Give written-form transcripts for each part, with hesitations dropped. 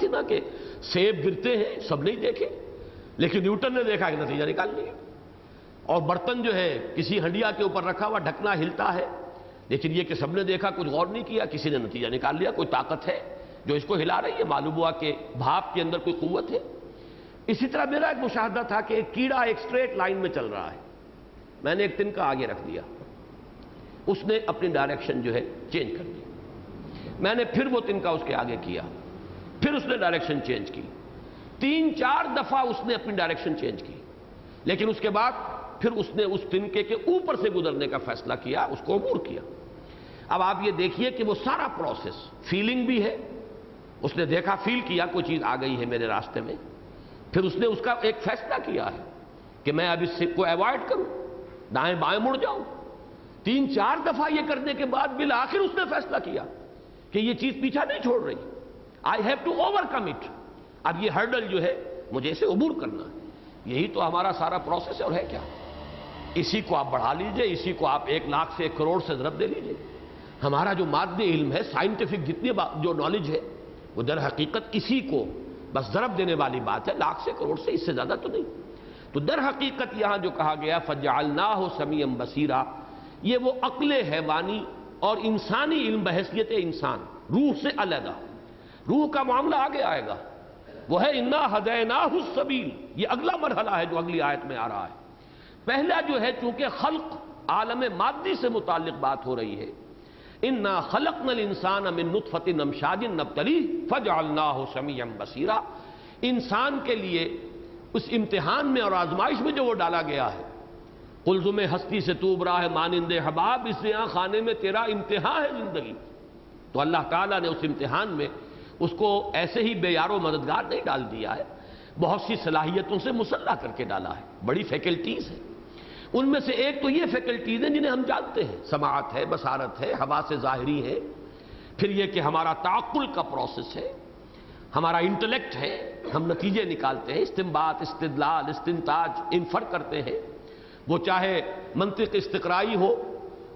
تھی نا کہ سیب گرتے ہیں، سب نہیں دیکھے، لیکن نیوٹن نے دیکھا کہ نتیجہ نکال لیا۔ اور برتن جو ہے کسی ہنڈیا کے اوپر رکھا ہوا، ڈھکنا ہلتا ہے، لیکن یہ کہ سب نے دیکھا، کچھ غور نہیں کیا، کسی نے نتیجہ نکال لیا، کوئی طاقت ہے جو اس کو ہلا رہی ہے، معلوم ہوا کہ بھاپ کے اندر کوئی قوت ہے۔ اسی طرح میرا ایک مشاہدہ تھا کہ ایک کیڑا ایک اسٹریٹ لائن میں چل رہا ہے، میں نے ایک تنکا آگے رکھ دیا، اس نے اپنی ڈائریکشن جو ہے چینج کر دی، میں نے پھر وہ تنکا اس کے آگے کیا، پھر اس نے ڈائریکشن چینج کی، 3-4 دفعہ اس نے اپنی ڈائریکشن چینج کی، لیکن اس کے بعد پھر اس نے اس تنکے کے اوپر سے گزرنے کا فیصلہ کیا، اس کو عبور کیا۔ اب آپ یہ دیکھیے کہ وہ سارا پروسیس فیلنگ بھی ہے، اس نے دیکھا، فیل کیا کوئی چیز آ گئی ہے میرے راستے میں، پھر اس نے اس کا ایک فیصلہ کیا ہے کہ میں اب اس سے کو ایوائڈ کروں، دائیں بائیں مڑ جاؤں۔ 3-4 دفعہ یہ کرنے کے بعد بالآخر اس نے فیصلہ کیا کہ یہ چیز پیچھا نہیں چھوڑ رہی، I have to overcome it, اب یہ ہرڈل جو ہے مجھے اسے عبور کرنا ہے۔ یہی تو ہمارا سارا پروسیس ہے، اور ہے کیا؟ اسی کو آپ بڑھا لیجئے، اسی کو آپ 1 لاکھ سے 1 کروڑ سے ضرب دے لیجئے۔ ہمارا جو مادی علم ہے، سائنٹیفک جتنی جو نالج ہے، وہ در حقیقت اسی کو بس ضرب دینے والی بات ہے، لاکھ سے کروڑ سے، اس سے زیادہ تو نہیں۔ تو در حقیقت یہاں جو کہا گیا فَجَعَلْنَاهُ سَمِيعًا بَصِيرًا، یہ وہ عقل حیوانی اور انسانی علم بحیثیت انسان، روح سے علیحدہ، روح کا معاملہ آگے آئے گا، وہ ہے اِنَّا هَدَيْنَاهُ السَّبِيلَ، یہ اگلا مرحلہ ہے جو اگلی آیت میں آ رہا ہے۔ پہلا جو ہے چونکہ خلق عالم مادی سے متعلق بات ہو رہی ہے، اِنَّا خَلَقْنَا الْإِنسَانَ مِن نُطْفَةٍ أَمْشَاجٍ نَبْتَلِيهِ فَجَعَلْنَاهُ سَمِيعًا بَصِيرًا، انسان کے لیے اس امتحان میں اور آزمائش میں جو وہ ڈالا گیا ہے، قلزم ہستی سے تو ابرا ہے مانند حباب، اس یہاں خانے میں تیرا امتحان ہے زندگی، تو اللہ تعالیٰ نے اس امتحان میں اس کو ایسے ہی بے یار و مددگار نہیں ڈال دیا ہے، بہت سی صلاحیتوں سے مسلح کر کے ڈالا ہے، بڑی فیکلٹیز ہیں۔ ان میں سے ایک تو یہ فیکلٹیز ہیں جنہیں ہم جانتے ہیں، سماعت ہے، بصارت ہے، حواس ظاہری ہے، پھر یہ کہ ہمارا تعقل کا پروسیس ہے، ہمارا انٹلیکٹ ہے، ہم نتیجے نکالتے ہیں، استنباط، استدلال، استنتاج، انفر کرتے ہیں، وہ چاہے منطق استقرائی ہو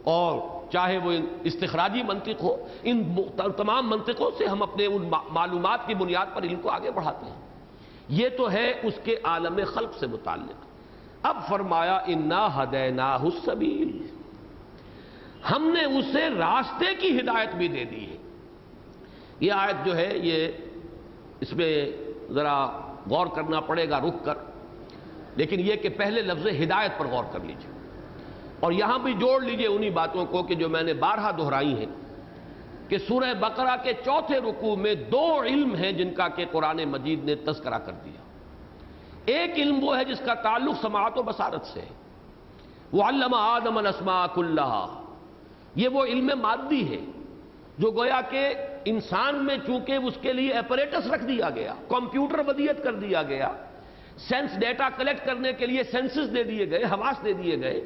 اور چاہے وہ استخراجی منطق ہو، ان تمام منطقوں سے ہم اپنے ان معلومات کی بنیاد پر علم کو آگے بڑھاتے ہیں۔ یہ تو ہے اس کے عالم خلق سے متعلق۔ اب فرمایا اِنَّا هَدَيْنَاهُ السَّبِيلَ، ہم نے اسے راستے کی ہدایت بھی دے دی ہے۔ یہ آیت جو ہے یہ اس میں ذرا غور کرنا پڑے گا رک کر، لیکن یہ کہ پہلے لفظ ہدایت پر غور کر لیجئے، اور یہاں بھی جوڑ لیجئے انہی باتوں کو کہ جو میں نے بارہا دہرائی ہیں کہ سورہ بقرہ کے 4تھے رکوع میں 2 علم ہیں جن کا کہ قرآن مجید نے تذکرہ کر دیا۔ ایک علم وہ ہے جس کا تعلق سماعت و بصارت سے ہے، وَعَلَّمَ آدَمَ الْأَسْمَاءَ كُلَّهَا، یہ وہ علم مادی ہے جو گویا کہ انسان میں چونکہ اس کے لیے ایپریٹس رکھ دیا گیا، کمپیوٹر ودیت کر دیا گیا، سینس ڈیٹا کلیکٹ کرنے کے لیے سینسز دے دیے گئے، حواس دے دیے گئے،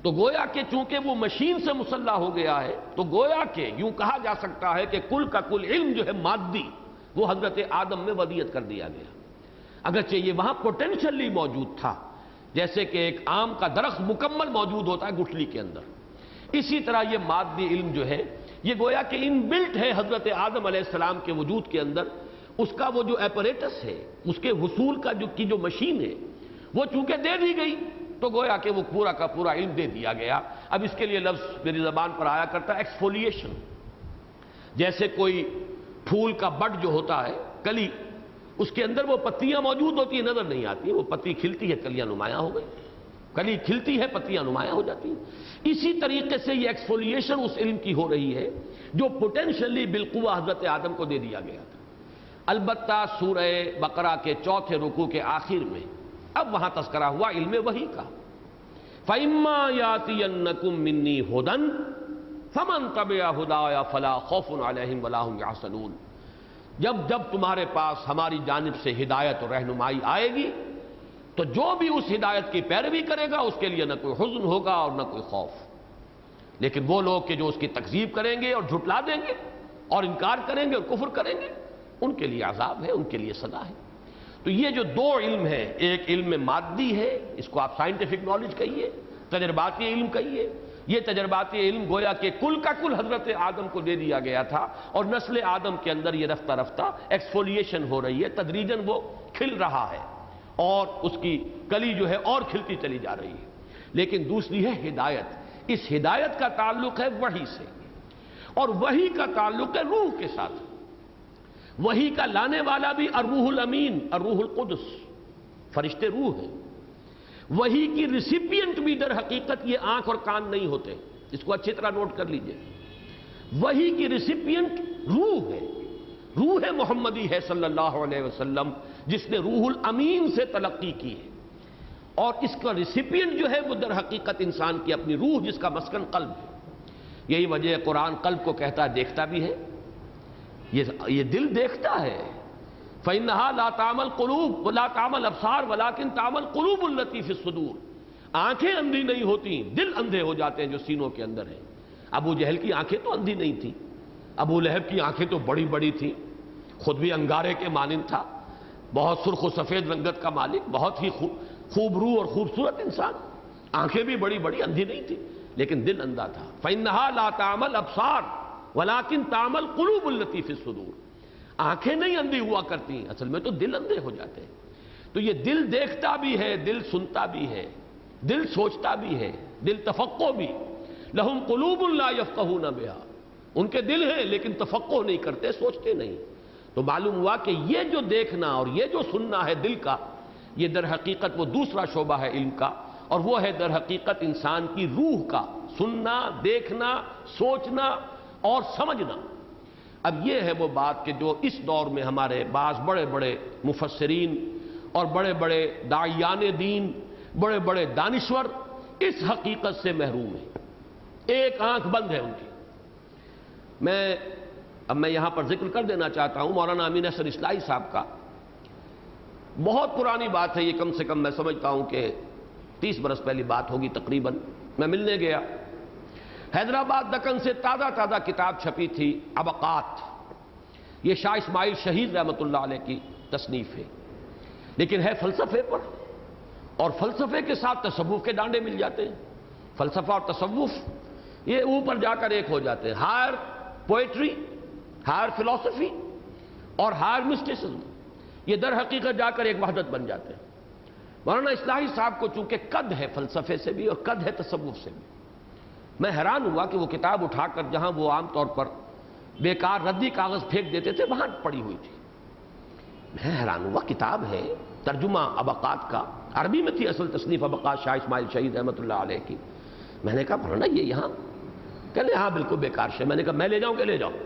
تو گویا کہ چونکہ وہ مشین سے مسلح ہو گیا ہے، تو گویا کہ یوں کہا جا سکتا ہے کہ کل کا کل علم جو ہے مادی، وہ حضرت آدم میں ودیت کر دیا گیا، اگرچہ یہ وہاں پوٹینشلی موجود تھا، جیسے کہ ایک آم کا درخت مکمل موجود ہوتا ہے گٹھلی کے اندر، اسی طرح یہ مادی علم جو ہے یہ گویا کہ ان بلٹ ہے حضرت آدم علیہ السلام کے وجود کے اندر، اس کا وہ جو ایپریٹس ہے، اس کے حصول کا جو مشین ہے، وہ چونکہ دے دی گئی تو گویا کہ وہ پورا کا پورا علم دے دیا گیا۔ اب اس کے لیے لفظ میری زبان پر آیا کرتا ہے ایکسفولیشن، جیسے کوئی پھول کا بڈ جو ہوتا ہے، کلی، اس کے اندر وہ پتیاں موجود ہوتی ہیں، نظر نہیں آتی، وہ پتی کھلتی ہے، کلیاں نمایاں ہو گئی، کلی کھلتی ہے، پتیاں نمایاں ہو جاتی ہیں۔ اسی طریقے سے یہ ایکسفولیشن اس علم کی ہو رہی ہے جو پوٹینشلی بالقوہ حضرت آدم کو دے دیا گیا تھا۔ البتہ سورہ بقرہ کے 4تھے رکوع کے آخر میں اب وہاں تذکرہ ہوا علم وحی کا، فَإِمَّا يَأْتِيَنَّكُم مِّنِّي هُدًى فَمَن تَبِعَ هُدَايَ فَلَا خَوْفٌ عَلَيْهِمْ وَلَا هُمْ يَحْزَنُونَ، جب تمہارے پاس ہماری جانب سے ہدایت اور رہنمائی آئے گی تو جو بھی اس ہدایت کی پیروی کرے گا اس کے لیے نہ کوئی حزن ہوگا اور نہ کوئی خوف، لیکن وہ لوگ کہ جو اس کی تکذیب کریں گے اور جھٹلا دیں گے اور انکار کریں گے اور کفر کریں گے، ان کے لیے عذاب ہے، ان کے لیے سزا ہے۔ تو یہ جو 2 علم ہے، ایک علم مادی ہے، اس کو آپ سائنٹیفک نالج کہیے، تجرباتی علم کہیے، یہ تجرباتی علم گویا کہ کل کا کل حضرت آدم کو دے دیا گیا تھا، اور نسل آدم کے اندر یہ رفتہ رفتہ ایکسفولیشن ہو رہی ہے، تدریجاً وہ کھل رہا ہے اور اس کی کلی جو ہے اور کھلتی چلی جا رہی ہے۔ لیکن دوسری ہے ہدایت، اس ہدایت کا تعلق ہے وحی سے، اور وحی کا تعلق ہے روح کے ساتھ۔ وحی کا لانے والا بھی الروح الامین، الروح القدس، فرشتے روح ہیں۔ وحی کی ریسیپینٹ بھی در حقیقت یہ آنکھ اور کان نہیں ہوتے، اس کو اچھی طرح نوٹ کر لیجئے۔ وحی کی ریسیپینٹ روح ہے، روح محمدی ہے صلی اللہ علیہ وسلم، جس نے روح الامین سے تلقی کی ہے، اور اس کا ریسیپینٹ جو ہے وہ در حقیقت انسان کی اپنی روح، جس کا مسکن قلب ہے۔ یہی وجہ ہے قرآن قلب کو کہتا ہے دیکھتا بھی ہے، یہ دل دیکھتا ہے۔ فَإِنَّهَا لَا تَعْمَى الْقُلُوبُ وَلَا تَعْمَى الْأَبْصَارُ وَلَكِنْ تَعْمَى الْقُلُوبُ الَّتِي فِي الصُّدُورِ۔ آنکھیں اندھی نہیں ہوتی، دل اندھے ہو جاتے ہیں جو سینوں کے اندر ہیں۔ ابو جہل کی آنکھیں تو اندھی نہیں تھیں، ابو لہب کی آنکھیں تو بڑی بڑی تھیں، خود بھی انگارے کے مانند تھا، بہت سرخ و سفید رنگت کا مالک، بہت ہی خوب روح اور خوبصورت انسان، آنکھیں بھی بڑی بڑی، اندھی نہیں تھی، لیکن دل اندھا تھا۔ فَإِنَّهَا لَا تَعْمَى الْأَبْصَارُ وَلَكِنْ تَعْمَى الْقُلُوبُ الَّتِي فِي الصُّدُورِ۔ آنکھیں نہیں اندھی ہوا کرتی، اصل میں تو دل اندھے ہو جاتے ہیں۔ تو یہ دل دیکھتا بھی ہے، دل سنتا بھی ہے، دل سوچتا بھی ہے، دل تفقع بھی۔ لَهُمْ قُلُوبٌ لَا يَفْقَهُونَ بِهَا، ان کے دل ہیں لیکن تفقع نہیں کرتے، سوچتے نہیں۔ تو معلوم ہوا کہ یہ جو دیکھنا اور یہ جو سننا ہے دل کا، یہ در حقیقت وہ دوسرا شعبہ ہے علم کا، اور وہ ہے در حقیقت انسان کی روح کا، سننا، دیکھنا، سوچنا اور سمجھنا۔ اب یہ ہے وہ بات کہ جو اس دور میں ہمارے بعض بڑے بڑے مفسرین اور بڑے بڑے داعیان دین، بڑے بڑے دانشور اس حقیقت سے محروم ہیں، ایک آنکھ بند ہے ان کی۔ اب میں یہاں پر ذکر کر دینا چاہتا ہوں مولانا امین احسن اصلاحی صاحب کا، بہت پرانی بات ہے یہ، کم سے کم میں سمجھتا ہوں کہ 30 برس پہلی بات ہوگی تقریباً۔ میں ملنے گیا حیدرآباد، دکن سے تازہ کتاب چھپی تھی، ابقات، یہ شاہ اسماعیل شہید رحمۃ اللہ علیہ کی تصنیف ہے، لیکن ہے فلسفے پر، اور فلسفے کے ساتھ تصوف کے ڈانڈے مل جاتے ہیں۔ فلسفہ اور تصوف یہ اوپر جا کر ایک ہو جاتے ہیں، ہائر پوئٹری، ہائر فلسفی اور ہائر مسٹسزم، یہ در حقیقت جا کر ایک وحدت بن جاتے ہیں۔ مولانا اصلاحی صاحب کو چونکہ قد ہے فلسفے سے بھی اور قد ہے تصوف سے بھی، میں حیران ہوا کہ وہ کتاب اٹھا کر جہاں وہ عام طور پر بیکار ردی کاغذ پھینک دیتے تھے وہاں پڑی ہوئی تھی۔ میں حیران ہوا، کتاب ہے ترجمہ ابقات کا، عربی میں تھی اصل تصنیف ابقات شاہ اسماعیل شہید رحمۃ اللہ علیہ کی۔ میں نے کہا مولانا یہ یہاں، کہنے ہاں بالکل بیکار ہے۔ میں نے کہا میں لے جاؤں کہ لے جاؤں؟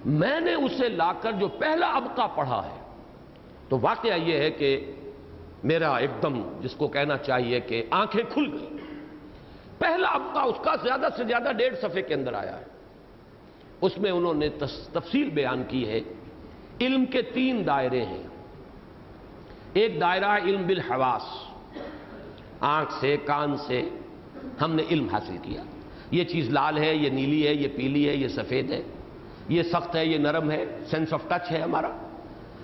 میں نے اسے لا کر جو پہلا ابقہ پڑھا ہے تو واقعہ یہ ہے کہ میرا ایک دم جس کو کہنا چاہیے کہ آنکھیں کھل گئی۔ پہلا ابقہ اس کا زیادہ سے زیادہ 1.5 صفحے کے اندر آیا ہے، اس میں انہوں نے تفصیل بیان کی ہے۔ علم کے 3 دائرے ہیں، ایک دائرہ ہے علم بالحواس، آنکھ سے، کان سے ہم نے علم حاصل کیا، یہ چیز لال ہے، یہ نیلی ہے، یہ پیلی ہے، یہ سفید ہے، یہ سخت ہے، یہ نرم ہے، سینس آف ٹچ ہے ہمارا،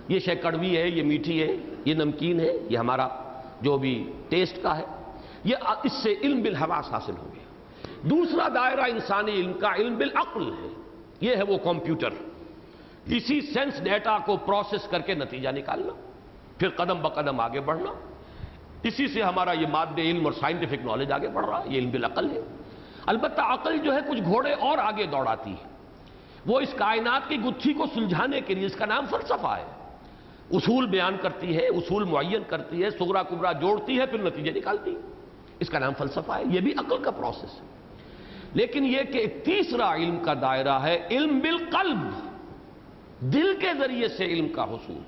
یہ شے کڑوی ہے، یہ میٹھی ہے، یہ نمکین ہے، یہ ہمارا جو بھی ٹیسٹ کا ہے، یہ اس سے علم بالحواس حاصل ہو گیا۔ دوسرا دائرہ انسانی علم کا علم بالعقل ہے، یہ ہے وہ کمپیوٹر، اسی سینس ڈیٹا کو پروسیس کر کے نتیجہ نکالنا، پھر قدم بقدم آگے بڑھنا، اسی سے ہمارا یہ مادے علم اور سائنٹیفک نالج آگے بڑھ رہا ہے، یہ علم بالعقل ہے۔ البتہ عقل جو ہے کچھ گھوڑے اور آگے دوڑاتی ہے، وہ اس کائنات کی گتھی کو سلجھانے کے لیے، اس کا نام فلسفہ ہے، اصول بیان کرتی ہے، اصول معین کرتی ہے، صغرا کبرا جوڑتی ہے، پھر نتیجے نکالتی ہے، اس کا نام فلسفہ ہے، یہ بھی عقل کا پروسیس ہے۔ لیکن یہ کہ ایک تیسرا علم کا دائرہ ہے علم بالقلب، دل کے ذریعے سے علم کا حصول،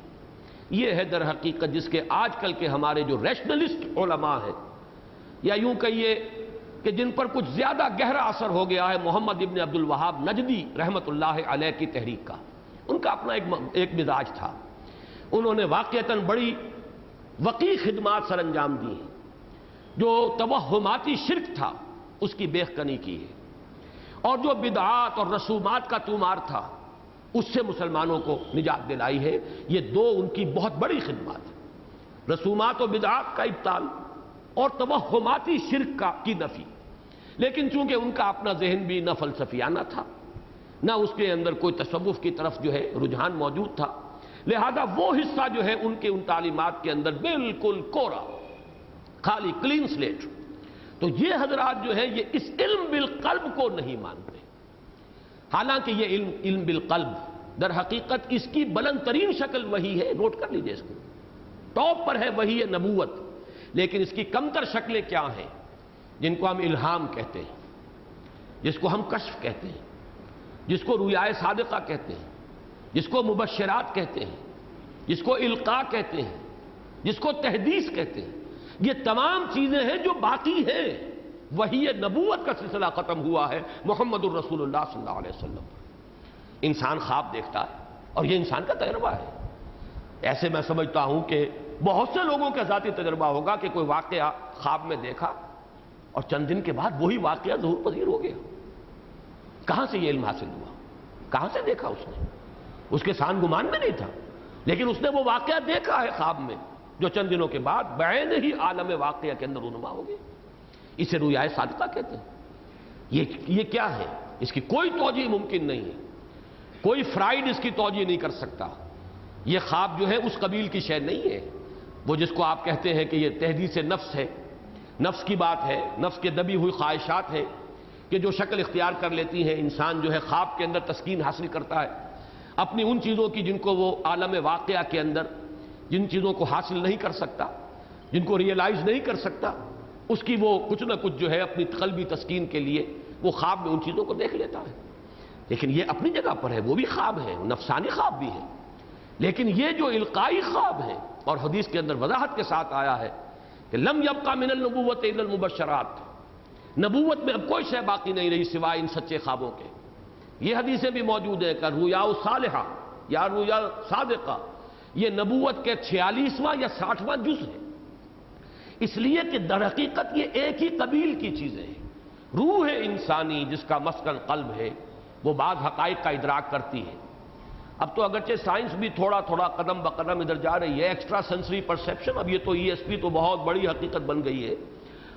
یہ ہے در حقیقت جس کے آج کل کے ہمارے جو ریشنلسٹ علماء ہیں، یا یوں کہیے کہ جن پر کچھ زیادہ گہرا اثر ہو گیا ہے محمد ابن عبد الوہاب نجدی رحمۃ اللہ علیہ کی تحریک کا، ان کا اپنا ایک مزاج تھا، انہوں نے واقعتاً بڑی وقیع خدمات سر انجام دی ہیں، جو توہماتی شرک تھا اس کی بیخکنی کی ہے، اور جو بدعات اور رسومات کا طومار تھا اس سے مسلمانوں کو نجات دلائی ہے۔ یہ 2 ان کی بہت بڑی خدمات ہیں، رسومات و بدعات کا ابطال اور توہماتی شرک کی نفی۔ لیکن چونکہ ان کا اپنا ذہن بھی نہ فلسفیانہ تھا، نہ اس کے اندر کوئی تصوف کی طرف جو ہے رجحان موجود تھا، لہذا وہ حصہ جو ہے ان کے ان تعلیمات کے اندر بالکل کورا، خالی کلین سلیٹ۔ تو یہ حضرات جو ہے یہ اس علم بالقلب کو نہیں مانتے، حالانکہ یہ علم بالقلب در حقیقت اس کی بلند ترین شکل وہی ہے، نوٹ کر لیجئے اس کو، ٹاپ پر ہے وہی ہے نبوت، لیکن اس کی کمتر شکلیں کیا ہیں، جن کو ہم الہام کہتے ہیں، جس کو ہم کشف کہتے ہیں، جس کو رؤیائے صادقہ کہتے ہیں، جس کو مبشرات کہتے ہیں، جس کو القاء کہتے ہیں، جس کو تحدیث کہتے ہیں، یہ تمام چیزیں ہیں جو باقی ہیں۔ وہی نبوت کا سلسلہ ختم ہوا ہے محمد الرسول اللہ صلی اللہ علیہ وسلم پر۔ انسان خواب دیکھتا ہے اور یہ انسان کا تجربہ ہے۔ ایسے میں سمجھتا ہوں کہ بہت سے لوگوں کا ذاتی تجربہ ہوگا کہ کوئی واقعہ خواب میں دیکھا اور چند دن کے بعد وہی واقعہ ظہور پذیر ہو گیا۔ کہاں سے یہ علم حاصل ہوا؟ کہاں سے دیکھا اس نے؟ اس کے سان گمان میں نہیں تھا، لیکن اس نے وہ واقعہ دیکھا ہے خواب میں، جو چند دنوں کے بعد بعین ہی عالم واقعہ کے اندر رونما ہو گیا۔ اسے رؤیائے صادقہ کہتے ہیں۔ یہ کیا ہے؟ اس کی کوئی توجیہ ممکن نہیں ہے، کوئی فرائیڈ اس کی توجیہ نہیں کر سکتا۔ یہ خواب جو ہے اس قبیل کی شے نہیں ہے، وہ جس کو آپ کہتے ہیں کہ یہ تحدیث نفس ہے، نفس کی بات ہے، نفس کے دبی ہوئی خواہشات ہے کہ جو شکل اختیار کر لیتی ہیں۔ انسان جو ہے خواب کے اندر تسکین حاصل کرتا ہے اپنی ان چیزوں کی جن کو وہ عالم واقعہ کے اندر، جن چیزوں کو حاصل نہیں کر سکتا، جن کو ریئلائز نہیں کر سکتا، اس کی وہ کچھ نہ کچھ جو ہے اپنی قلبی تسکین کے لیے وہ خواب میں ان چیزوں کو دیکھ لیتا ہے۔ لیکن یہ اپنی جگہ پر ہے، وہ بھی خواب ہے، نفسانی خواب بھی ہے، لیکن یہ جو القائی خواب ہے، اور حدیث کے اندر وضاحت کے ساتھ آیا ہے کہ لم یبقى من النبوۃ الا المبشرات، نبوت میں اب کوئی شے باقی نہیں رہی سوائے ان سچے خوابوں کے۔ یہ حدیثیں بھی موجود ہیں کہ رؤیا صالحہ یا رؤیا صادقہ، یہ نبوت کے 46واں یا 60واں جز ہے، اس لیے کہ در حقیقت یہ ایک ہی قبیل کی چیزیں ہیں۔ روح انسانی جس کا مسکن قلب ہے وہ بعض حقائق کا ادراک کرتی ہے۔ اب تو اگرچہ سائنس بھی تھوڑا تھوڑا قدم بقدم ادھر جا رہی ہے، ایکسٹرا سینسری پرسیپشن، اب یہ تو ESP تو بہت بڑی حقیقت بن گئی ہے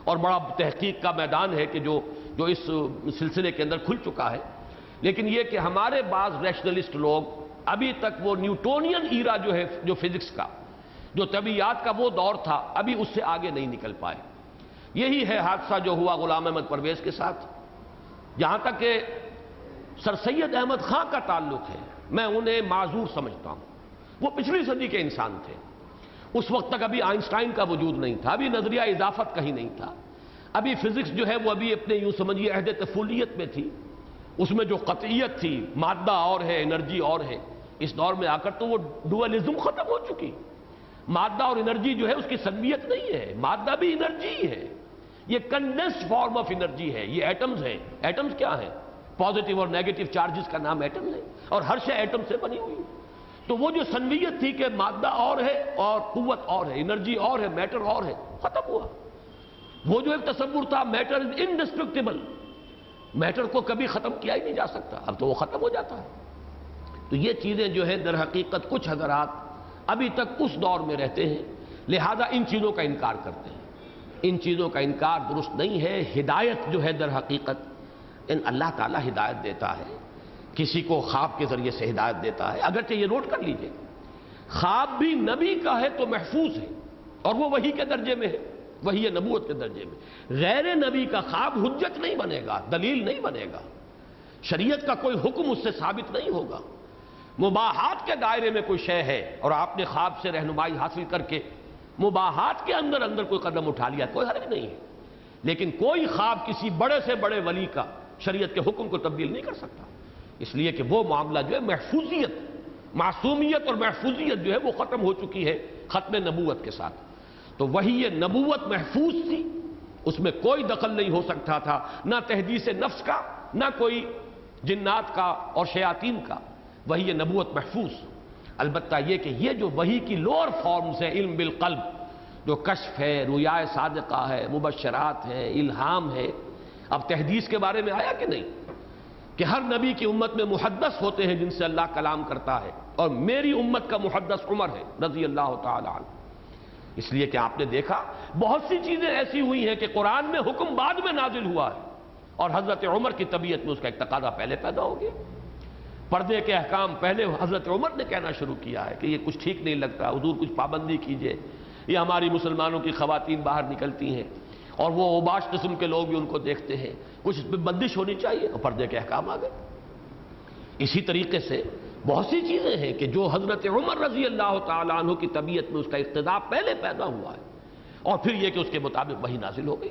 اور بڑا تحقیق کا میدان ہے کہ جو اس سلسلے کے اندر کھل چکا ہے، لیکن یہ کہ ہمارے بعض ریشنلسٹ لوگ ابھی تک وہ نیوٹونین ایرا جو ہے، جو فزکس کا، جو طبیعیات کا وہ دور تھا، ابھی اس سے آگے نہیں نکل پائے۔ یہی ہے حادثہ جو ہوا غلام احمد پرویز کے ساتھ۔ جہاں تک کہ سر سید احمد خان کا تعلق ہے، میں انہیں معذور سمجھتا ہوں، وہ پچھلی صدی کے انسان تھے، اس وقت تک ابھی آئنسٹائن کا وجود نہیں تھا، ابھی نظریہ اضافت کہیں نہیں تھا، ابھی فزکس جو ہے وہ ابھی اپنے یوں سمجھیے عہد طفولیت میں تھی، اس میں جو قطعیت تھی، مادہ اور ہے انرجی اور ہے، اس دور میں آ کر تو وہ ڈوئلزم ختم ہو چکی۔ مادہ اور انرجی جو ہے اس کی سمیت نہیں ہے، مادہ بھی انرجی ہے، یہ کنڈنسڈ فارم آف انرجی ہے، یہ ایٹمز ہیں۔ ایٹمز کیا ہیں؟ پازیٹیو اور نیگیٹو چارجز کا نام ایٹم ہے، اور ہر شے ایٹم سے بنی ہوئی ہے۔ تو وہ جو سنویت تھی کہ مادہ اور ہے اور قوت اور ہے، انرجی اور ہے، میٹر اور ہے، ختم ہوا۔ وہ جو ایک تصور تھا میٹر از انڈسٹرکٹیبل، میٹر کو کبھی ختم کیا ہی نہیں جا سکتا، اب تو وہ ختم ہو جاتا ہے۔ تو یہ چیزیں جو ہے در حقیقت کچھ حضرات ابھی تک اس دور میں رہتے ہیں، لہذا ان چیزوں کا انکار کرتے ہیں۔ ان چیزوں کا انکار درست نہیں ہے۔ ہدایت جو ہے در حقیقت ان اللہ تعالیٰ ہدایت دیتا ہے، کسی کو خواب کے ذریعے سے ہدایت دیتا ہے۔ اگرچہ یہ نوٹ کر لیجئے، خواب بھی نبی کا ہے تو محفوظ ہے، اور وہ وحی کے درجے میں ہے، وحی نبوت کے درجے میں۔ غیر نبی کا خواب حجت نہیں بنے گا، دلیل نہیں بنے گا، شریعت کا کوئی حکم اس سے ثابت نہیں ہوگا۔ مباحات کے دائرے میں کوئی شے ہے اور آپ نے خواب سے رہنمائی حاصل کر کے مباحات کے اندر کوئی قدم اٹھا لیا، کوئی حرج نہیں ہے، لیکن کوئی خواب کسی بڑے سے بڑے ولی کا شریعت کے حکم کو تبدیل نہیں کر سکتا، اس لیے کہ وہ معاملہ جو ہے محفوظیت، معصومیت اور محفوظیت جو ہے وہ ختم ہو چکی ہے ختم نبوت کے ساتھ۔ تو وہی یہ نبوت محفوظ تھی، اس میں کوئی دخل نہیں ہو سکتا تھا، نہ تحدیث نفس کا، نہ کوئی جنات کا اور شیاطین کا، وہی یہ نبوت محفوظ۔ البتہ یہ کہ یہ جو وحی کی لوور فارمز ہیں، علم بالقلب، جو کشف ہے، رؤیا صادقہ ہے، مبشرات ہے، الہام ہے۔ اب تحدیث کے بارے میں آیا کہ نہیں کہ ہر نبی کی امت میں محدث ہوتے ہیں جن سے اللہ کلام کرتا ہے، اور میری امت کا محدث عمر ہے رضی اللہ تعالی عنہ۔ اس لیے کہ آپ نے دیکھا بہت سی چیزیں ایسی ہوئی ہیں کہ قرآن میں حکم بعد میں نازل ہوا ہے، اور حضرت عمر کی طبیعت میں اس کا ایک تقاضا پہلے پیدا ہو گیا. پردے کے احکام پہلے حضرت عمر نے کہنا شروع کیا ہے کہ یہ کچھ ٹھیک نہیں لگتا، حضور کچھ پابندی کیجئے. یہ ہماری مسلمانوں کی خواتین باہر نکلتی ہیں اور وہ اوباش قسم کے لوگ بھی ان کو دیکھتے ہیں، کچھ اس پہ بندش ہونی چاہیے، اور پردے کے احکام آ گئے. اسی طریقے سے بہت سی چیزیں ہیں کہ جو حضرت عمر رضی اللہ تعالیٰ عنہ کی طبیعت میں اس کا اقتداء پہلے پیدا ہوا ہے، اور پھر یہ کہ اس کے مطابق وحی نازل ہو گئی.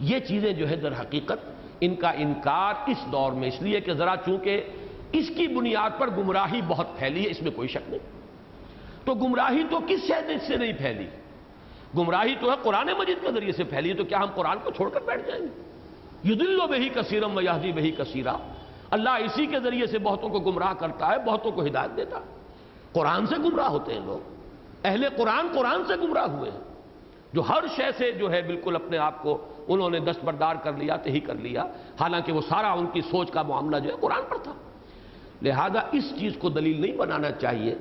یہ چیزیں جو ہے در حقیقت ان کا انکار اس دور میں اس لیے کہ ذرا چونکہ اس کی بنیاد پر گمراہی بہت پھیلی ہے، اس میں کوئی شک نہیں. تو گمراہی تو کس شے سے نہیں پھیلی؟ گمراہی تو ہے قرآن مجید کے ذریعے سے پھیلی ہے. تو کیا ہم قرآن کو چھوڑ کر بیٹھ جائیں گے؟ یضل بہ کثیرا ویہدی بہ کثیرا. اللہ اسی کے ذریعے سے بہتوں کو گمراہ کرتا ہے، بہتوں کو ہدایت دیتا ہے. قرآن سے گمراہ ہوتے ہیں لوگ. اہل قرآن سے گمراہ ہوئے ہیں، جو ہر شے سے جو ہے بالکل اپنے آپ کو انہوں نے دستبردار کر لیا، تہی کر لیا، حالانکہ وہ سارا ان کی سوچ کا معاملہ جو ہے قرآن پر تھا. لہذا اس چیز کو دلیل نہیں بنانا چاہیے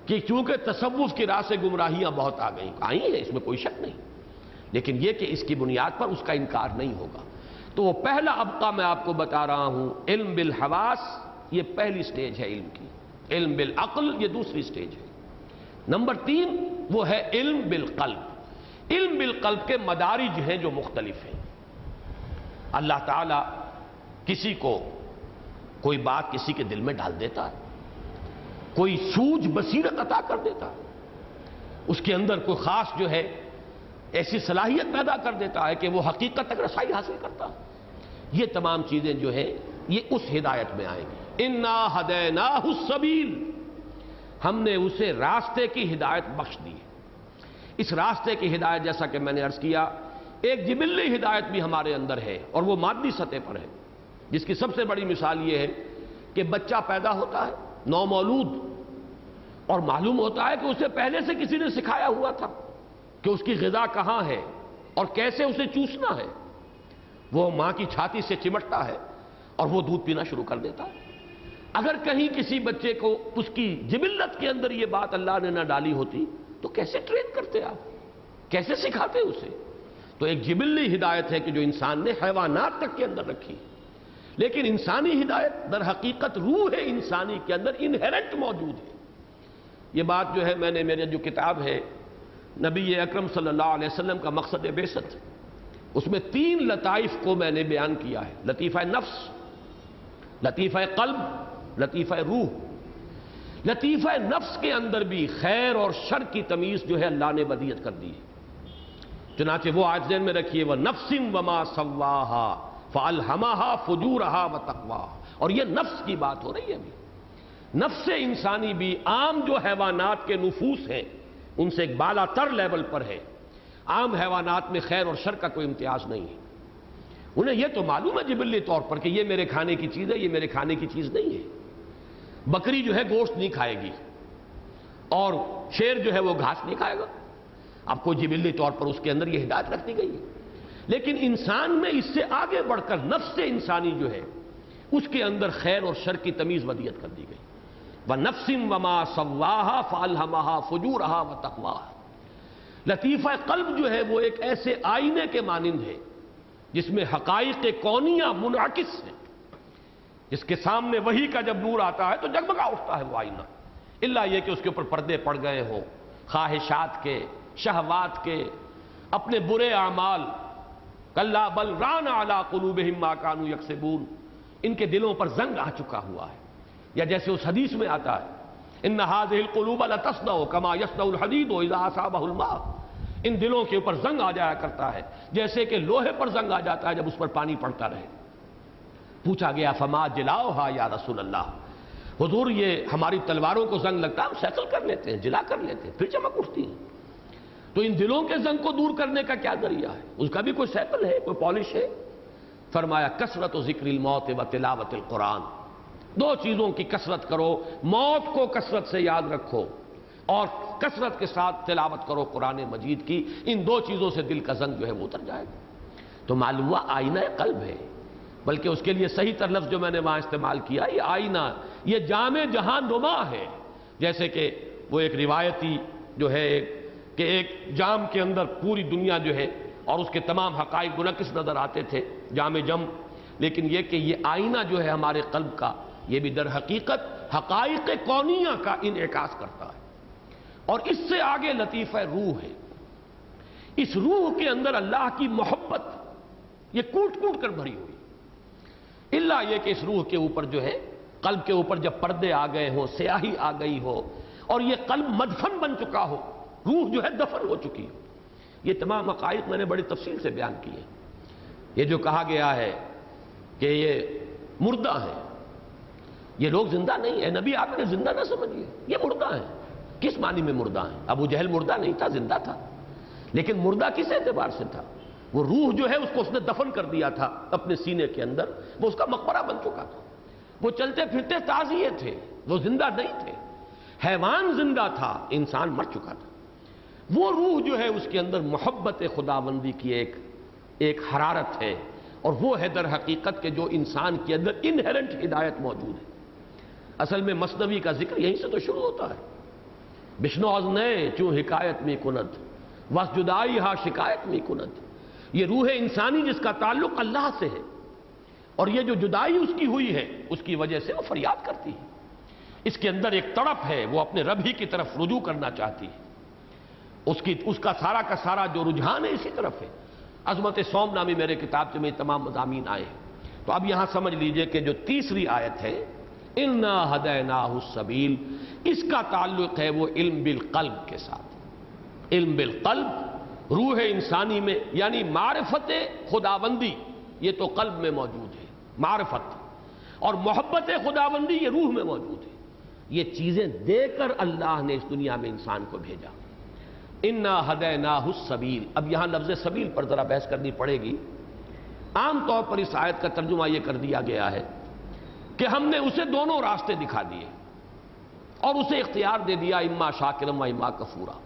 کہ چونکہ تصوف کی راہ سے گمراہیاں بہت آ گئیں، آئی ہیں، اس میں کوئی شک نہیں، لیکن یہ کہ اس کی بنیاد پر اس کا انکار نہیں ہوگا. تو وہ پہلا ابقا میں آپ کو بتا رہا ہوں، علم بالحواس، یہ پہلی سٹیج ہے علم کی. علم بالعقل یہ دوسری سٹیج ہے. نمبر 3 وہ ہے علم بالقلب. علم بالقلب کے مدارج ہیں جو مختلف ہیں. اللہ تعالی کسی کو کوئی بات کسی کے دل میں ڈال دیتا ہے، کوئی سوجھ بصیرت عطا کر دیتا ہے، اس کے اندر کوئی خاص جو ہے ایسی صلاحیت پیدا کر دیتا ہے کہ وہ حقیقت تک رسائی حاصل کرتا ہے. یہ تمام چیزیں جو ہیں یہ اس ہدایت میں آئیں گی. انا ہدیناہ السبیل، ہم نے اسے راستے کی ہدایت بخش دی. اس راستے کی ہدایت جیسا کہ میں نے عرض کیا ایک جبلی ہدایت بھی ہمارے اندر ہے، اور وہ مادی سطح پر ہے، جس کی سب سے بڑی مثال یہ ہے کہ بچہ پیدا ہوتا ہے نومولود، اور معلوم ہوتا ہے کہ اسے پہلے سے کسی نے سکھایا ہوا تھا کہ اس کی غذا کہاں ہے اور کیسے اسے چوسنا ہے. وہ ماں کی چھاتی سے چمٹتا ہے اور وہ دودھ پینا شروع کر دیتا ہے. اگر کہیں کسی بچے کو اس کی جبلت کے اندر یہ بات اللہ نے نہ ڈالی ہوتی تو کیسے ٹرین کرتے آپ، کیسے سکھاتے اسے؟ تو ایک جبلی ہدایت ہے کہ جو انسان نے حیوانات تک کے اندر رکھی، لیکن انسانی ہدایت در حقیقت روح انسانی کے اندر انہیرنٹ موجود ہے. یہ بات جو ہے میں نے میرے جو کتاب ہے نبی اکرم صلی اللہ علیہ وسلم کا مقصد بعثت، اس میں 3 لطائف کو میں نے بیان کیا ہے: لطیفہ نفس، لطیفہ قلب، لطیفہ روح. لطیفہ نفس کے اندر بھی خیر اور شر کی تمیز جو ہے اللہ نے بدیعت کر دی ہے. چنانچہ وہ آیت ذہن میں رکھیے، وَنَفْسٍ وَمَا سَوَّاهَا فَأَلْهَمَهَا فُجُورَهَا وَتَقْوَاهَا. اور یہ نفس کی بات ہو رہی ہے ابھی. نفس انسانی بھی عام جو حیوانات کے نفوس ہیں ان سے ایک بالا تر لیول پر ہے. عام حیوانات میں خیر اور شر کا کوئی امتیاز نہیں ہے. انہیں یہ تو معلوم ہے جبلی طور پر کہ یہ میرے کھانے کی چیز ہے، یہ میرے کھانے کی چیز نہیں ہے. بکری جو ہے گوشت نہیں کھائے گی اور شیر جو ہے وہ گھاس نہیں کھائے گا. اب کوئی جبلی طور پر اس کے اندر یہ ہدایت رکھ دی گئی ہے. لیکن انسان میں اس سے آگے بڑھ کر نفس انسانی جو ہے اس کے اندر خیر اور شر کی تمیز ودیعت کر دی گئی. وَنَفْسٍ وَمَا سَوَّاهَا فَأَلْهَمَهَا فُجُورَهَا وَتَقْوَاهَا. لطیفہ قلب جو ہے وہ ایک ایسے آئینے کے مانند ہے جس میں حقائق کونیہ منعکس ہیں، جس کے سامنے وحی کا جب نور آتا ہے تو جگمگا اٹھتا ہے وہ آئینہ، الا یہ کہ اس کے اوپر پردے پڑ گئے ہوں خواہشات کے، شہوات کے، اپنے برے اعمال. کلا بل ران علی قلوبہم ما کانوا یکسبون، ان کے دلوں پر زنگ آ چکا ہوا ہے. یا جیسے اس حدیث میں آتا ہے ان هذه القلوب لتصدع كما يصدع الحديد اذا اصابه الماء. ان دلوں کے اوپر زنگ آ جایا کرتا ہے جیسے کہ لوہے پر زنگ آ جاتا ہے جب اس پر پانی پڑتا رہے. پوچھا گیا فما جلاؤها یا رسول اللہ، حضور یہ ہماری تلواروں کو زنگ لگتا ہے ہم سیکل کر لیتے ہیں، جلا کر لیتے ہیں، پھر چمک اٹھتی ہے. تو ان دلوں کے زنگ کو دور کرنے کا کیا ذریعہ ہے؟ اس کا بھی کوئی سیکل ہے، کوئی پالش ہے؟ فرمایا کثرت ذکر الموت و تلاوت القرآن. 2 چیزوں کی کثرت کرو، موت کو کثرت سے یاد رکھو اور کثرت کے ساتھ تلاوت کرو قرآن مجید کی. ان 2 چیزوں سے دل کا زنگ جو ہے وہ اتر جائے گا. تو معلوم ہوا آئینہ قلب ہے، بلکہ اس کے لیے صحیح تر لفظ جو میں نے وہاں استعمال کیا یہ آئینہ، یہ جامع جہاں نما ہے. جیسے کہ وہ ایک روایتی جو ہے کہ ایک جام کے اندر پوری دنیا جو ہے اور اس کے تمام حقائق منعکس نظر آتے تھے. جام جم لیکن یہ کہ یہ آئینہ جو ہے ہمارے قلب کا، یہ بھی در حقیقت حقائق کونیہ کا انعکاس کرتا ہے۔ اور اس سے آگے لطیفہ روح ہے۔ اس روح کے اندر اللہ کی محبت یہ کوٹ کوٹ کر بھری ہوئی، الا یہ کہ اس روح کے اوپر جو ہے، قلب کے اوپر جب پردے آ گئے ہوں، سیاہی آ گئی ہو، اور یہ قلب مدفن بن چکا ہو، روح جو ہے دفن ہو چکی ہو۔ یہ تمام حقائق میں نے بڑی تفصیل سے بیان کیے۔ یہ جو کہا گیا ہے کہ یہ مردہ ہیں، یہ لوگ زندہ نہیں ہے، نبی آپ نے زندہ نہ سمجھیے، یہ مردہ ہیں۔ کس معنی میں مردہ ہیں؟ ابو جہل مردہ نہیں تھا، زندہ تھا، لیکن مردہ کس اعتبار سے تھا؟ وہ روح جو ہے اس کو اس نے دفن کر دیا تھا اپنے سینے کے اندر، وہ اس کا مقبرہ بن چکا تھا۔ وہ چلتے پھرتے تعزیے تھے، وہ زندہ نہیں تھے۔ حیوان زندہ تھا، انسان مر چکا تھا۔ وہ روح جو ہے اس کے اندر محبت خداوندی کی ایک حرارت ہے، اور وہ ہے در حقیقت کہ جو انسان کے اندر انہیرنٹ ہدایت موجود ہے۔ اصل میں مثنوی کا ذکر یہیں سے تو شروع ہوتا ہے۔ بشنو از نئے چوں حکایت میں کند وس جدائی ہا شکایت میں کند۔ یہ روح انسانی جس کا تعلق اللہ سے ہے، اور یہ جو جدائی اس کی ہوئی ہے اس کی وجہ سے وہ فریاد کرتی ہے۔ اس کے اندر ایک تڑپ ہے، وہ اپنے رب ہی کی طرف رجوع کرنا چاہتی ہے۔ اس کا سارا جو رجحان ہے اسی طرف ہے۔ عظمت صوم نامی میرے کتاب سے میں تمام مضامین آئے ہیں۔ تو اب یہاں سمجھ لیجئے کہ جو تیسری آیت ہے اِنَّا هَدَيْنَاهُ السَّبِيلَ، اس کا تعلق ہے وہ علم بالقلب کے ساتھ۔ علم بالقلب روح انسانی میں، یعنی معرفت خداوندی یہ تو قلب میں موجود ہے، معرفت، اور محبت خداوندی یہ روح میں موجود ہے۔ یہ چیزیں دے کر اللہ نے اس دنیا میں انسان کو بھیجا۔ اِنَّا هَدَيْنَاهُ السَّبِيلَ، اب یہاں لفظ سبیل پر ذرا بحث کرنی پڑے گی۔ عام طور پر اس آیت کا ترجمہ یہ کر دیا گیا ہے کہ ہم نے اسے دونوں راستے دکھا دیے اور اسے اختیار دے دیا، اما شاکرا و اما کفورا۔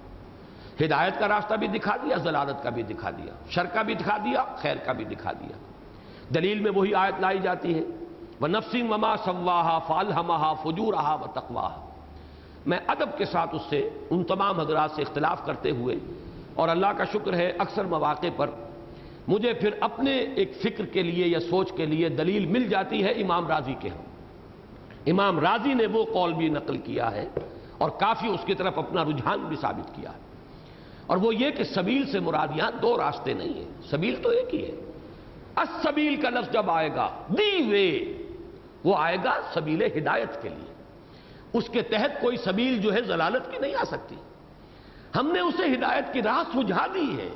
ہدایت کا راستہ بھی دکھا دیا، ضلالت کا بھی دکھا دیا، شر کا بھی دکھا دیا، خیر کا بھی دکھا دیا۔ دلیل میں وہی آیت لائی جاتی ہے، وَنَفْسٍ وَمَا سَوَّاهَا فَأَلْهَمَهَا فُجُورَهَا وَتَقْوَاهَا۔ میں ادب کے ساتھ اس سے ان تمام حضرات سے اختلاف کرتے ہوئے، اور اللہ کا شکر ہے اکثر مواقع پر مجھے پھر اپنے ایک فکر کے لیے یا سوچ کے لیے دلیل مل جاتی ہے امام راضی کے ہم۔ امام راضی نے وہ قول بھی نقل کیا ہے اور کافی اس کی طرف اپنا رجحان بھی ثابت کیا ہے، اور وہ یہ کہ سبیل سے مراد یہاں دو راستے نہیں ہیں، سبیل تو ایک ہی ہے۔ السبیل کا لفظ جب آئے گا، دی وے، وہ آئے گا سبیل ہدایت کے لیے۔ اس کے تحت کوئی سبیل جو ہے ضلالت کی نہیں آ سکتی۔ ہم نے اسے ہدایت کی راہ سجھا دی ہے،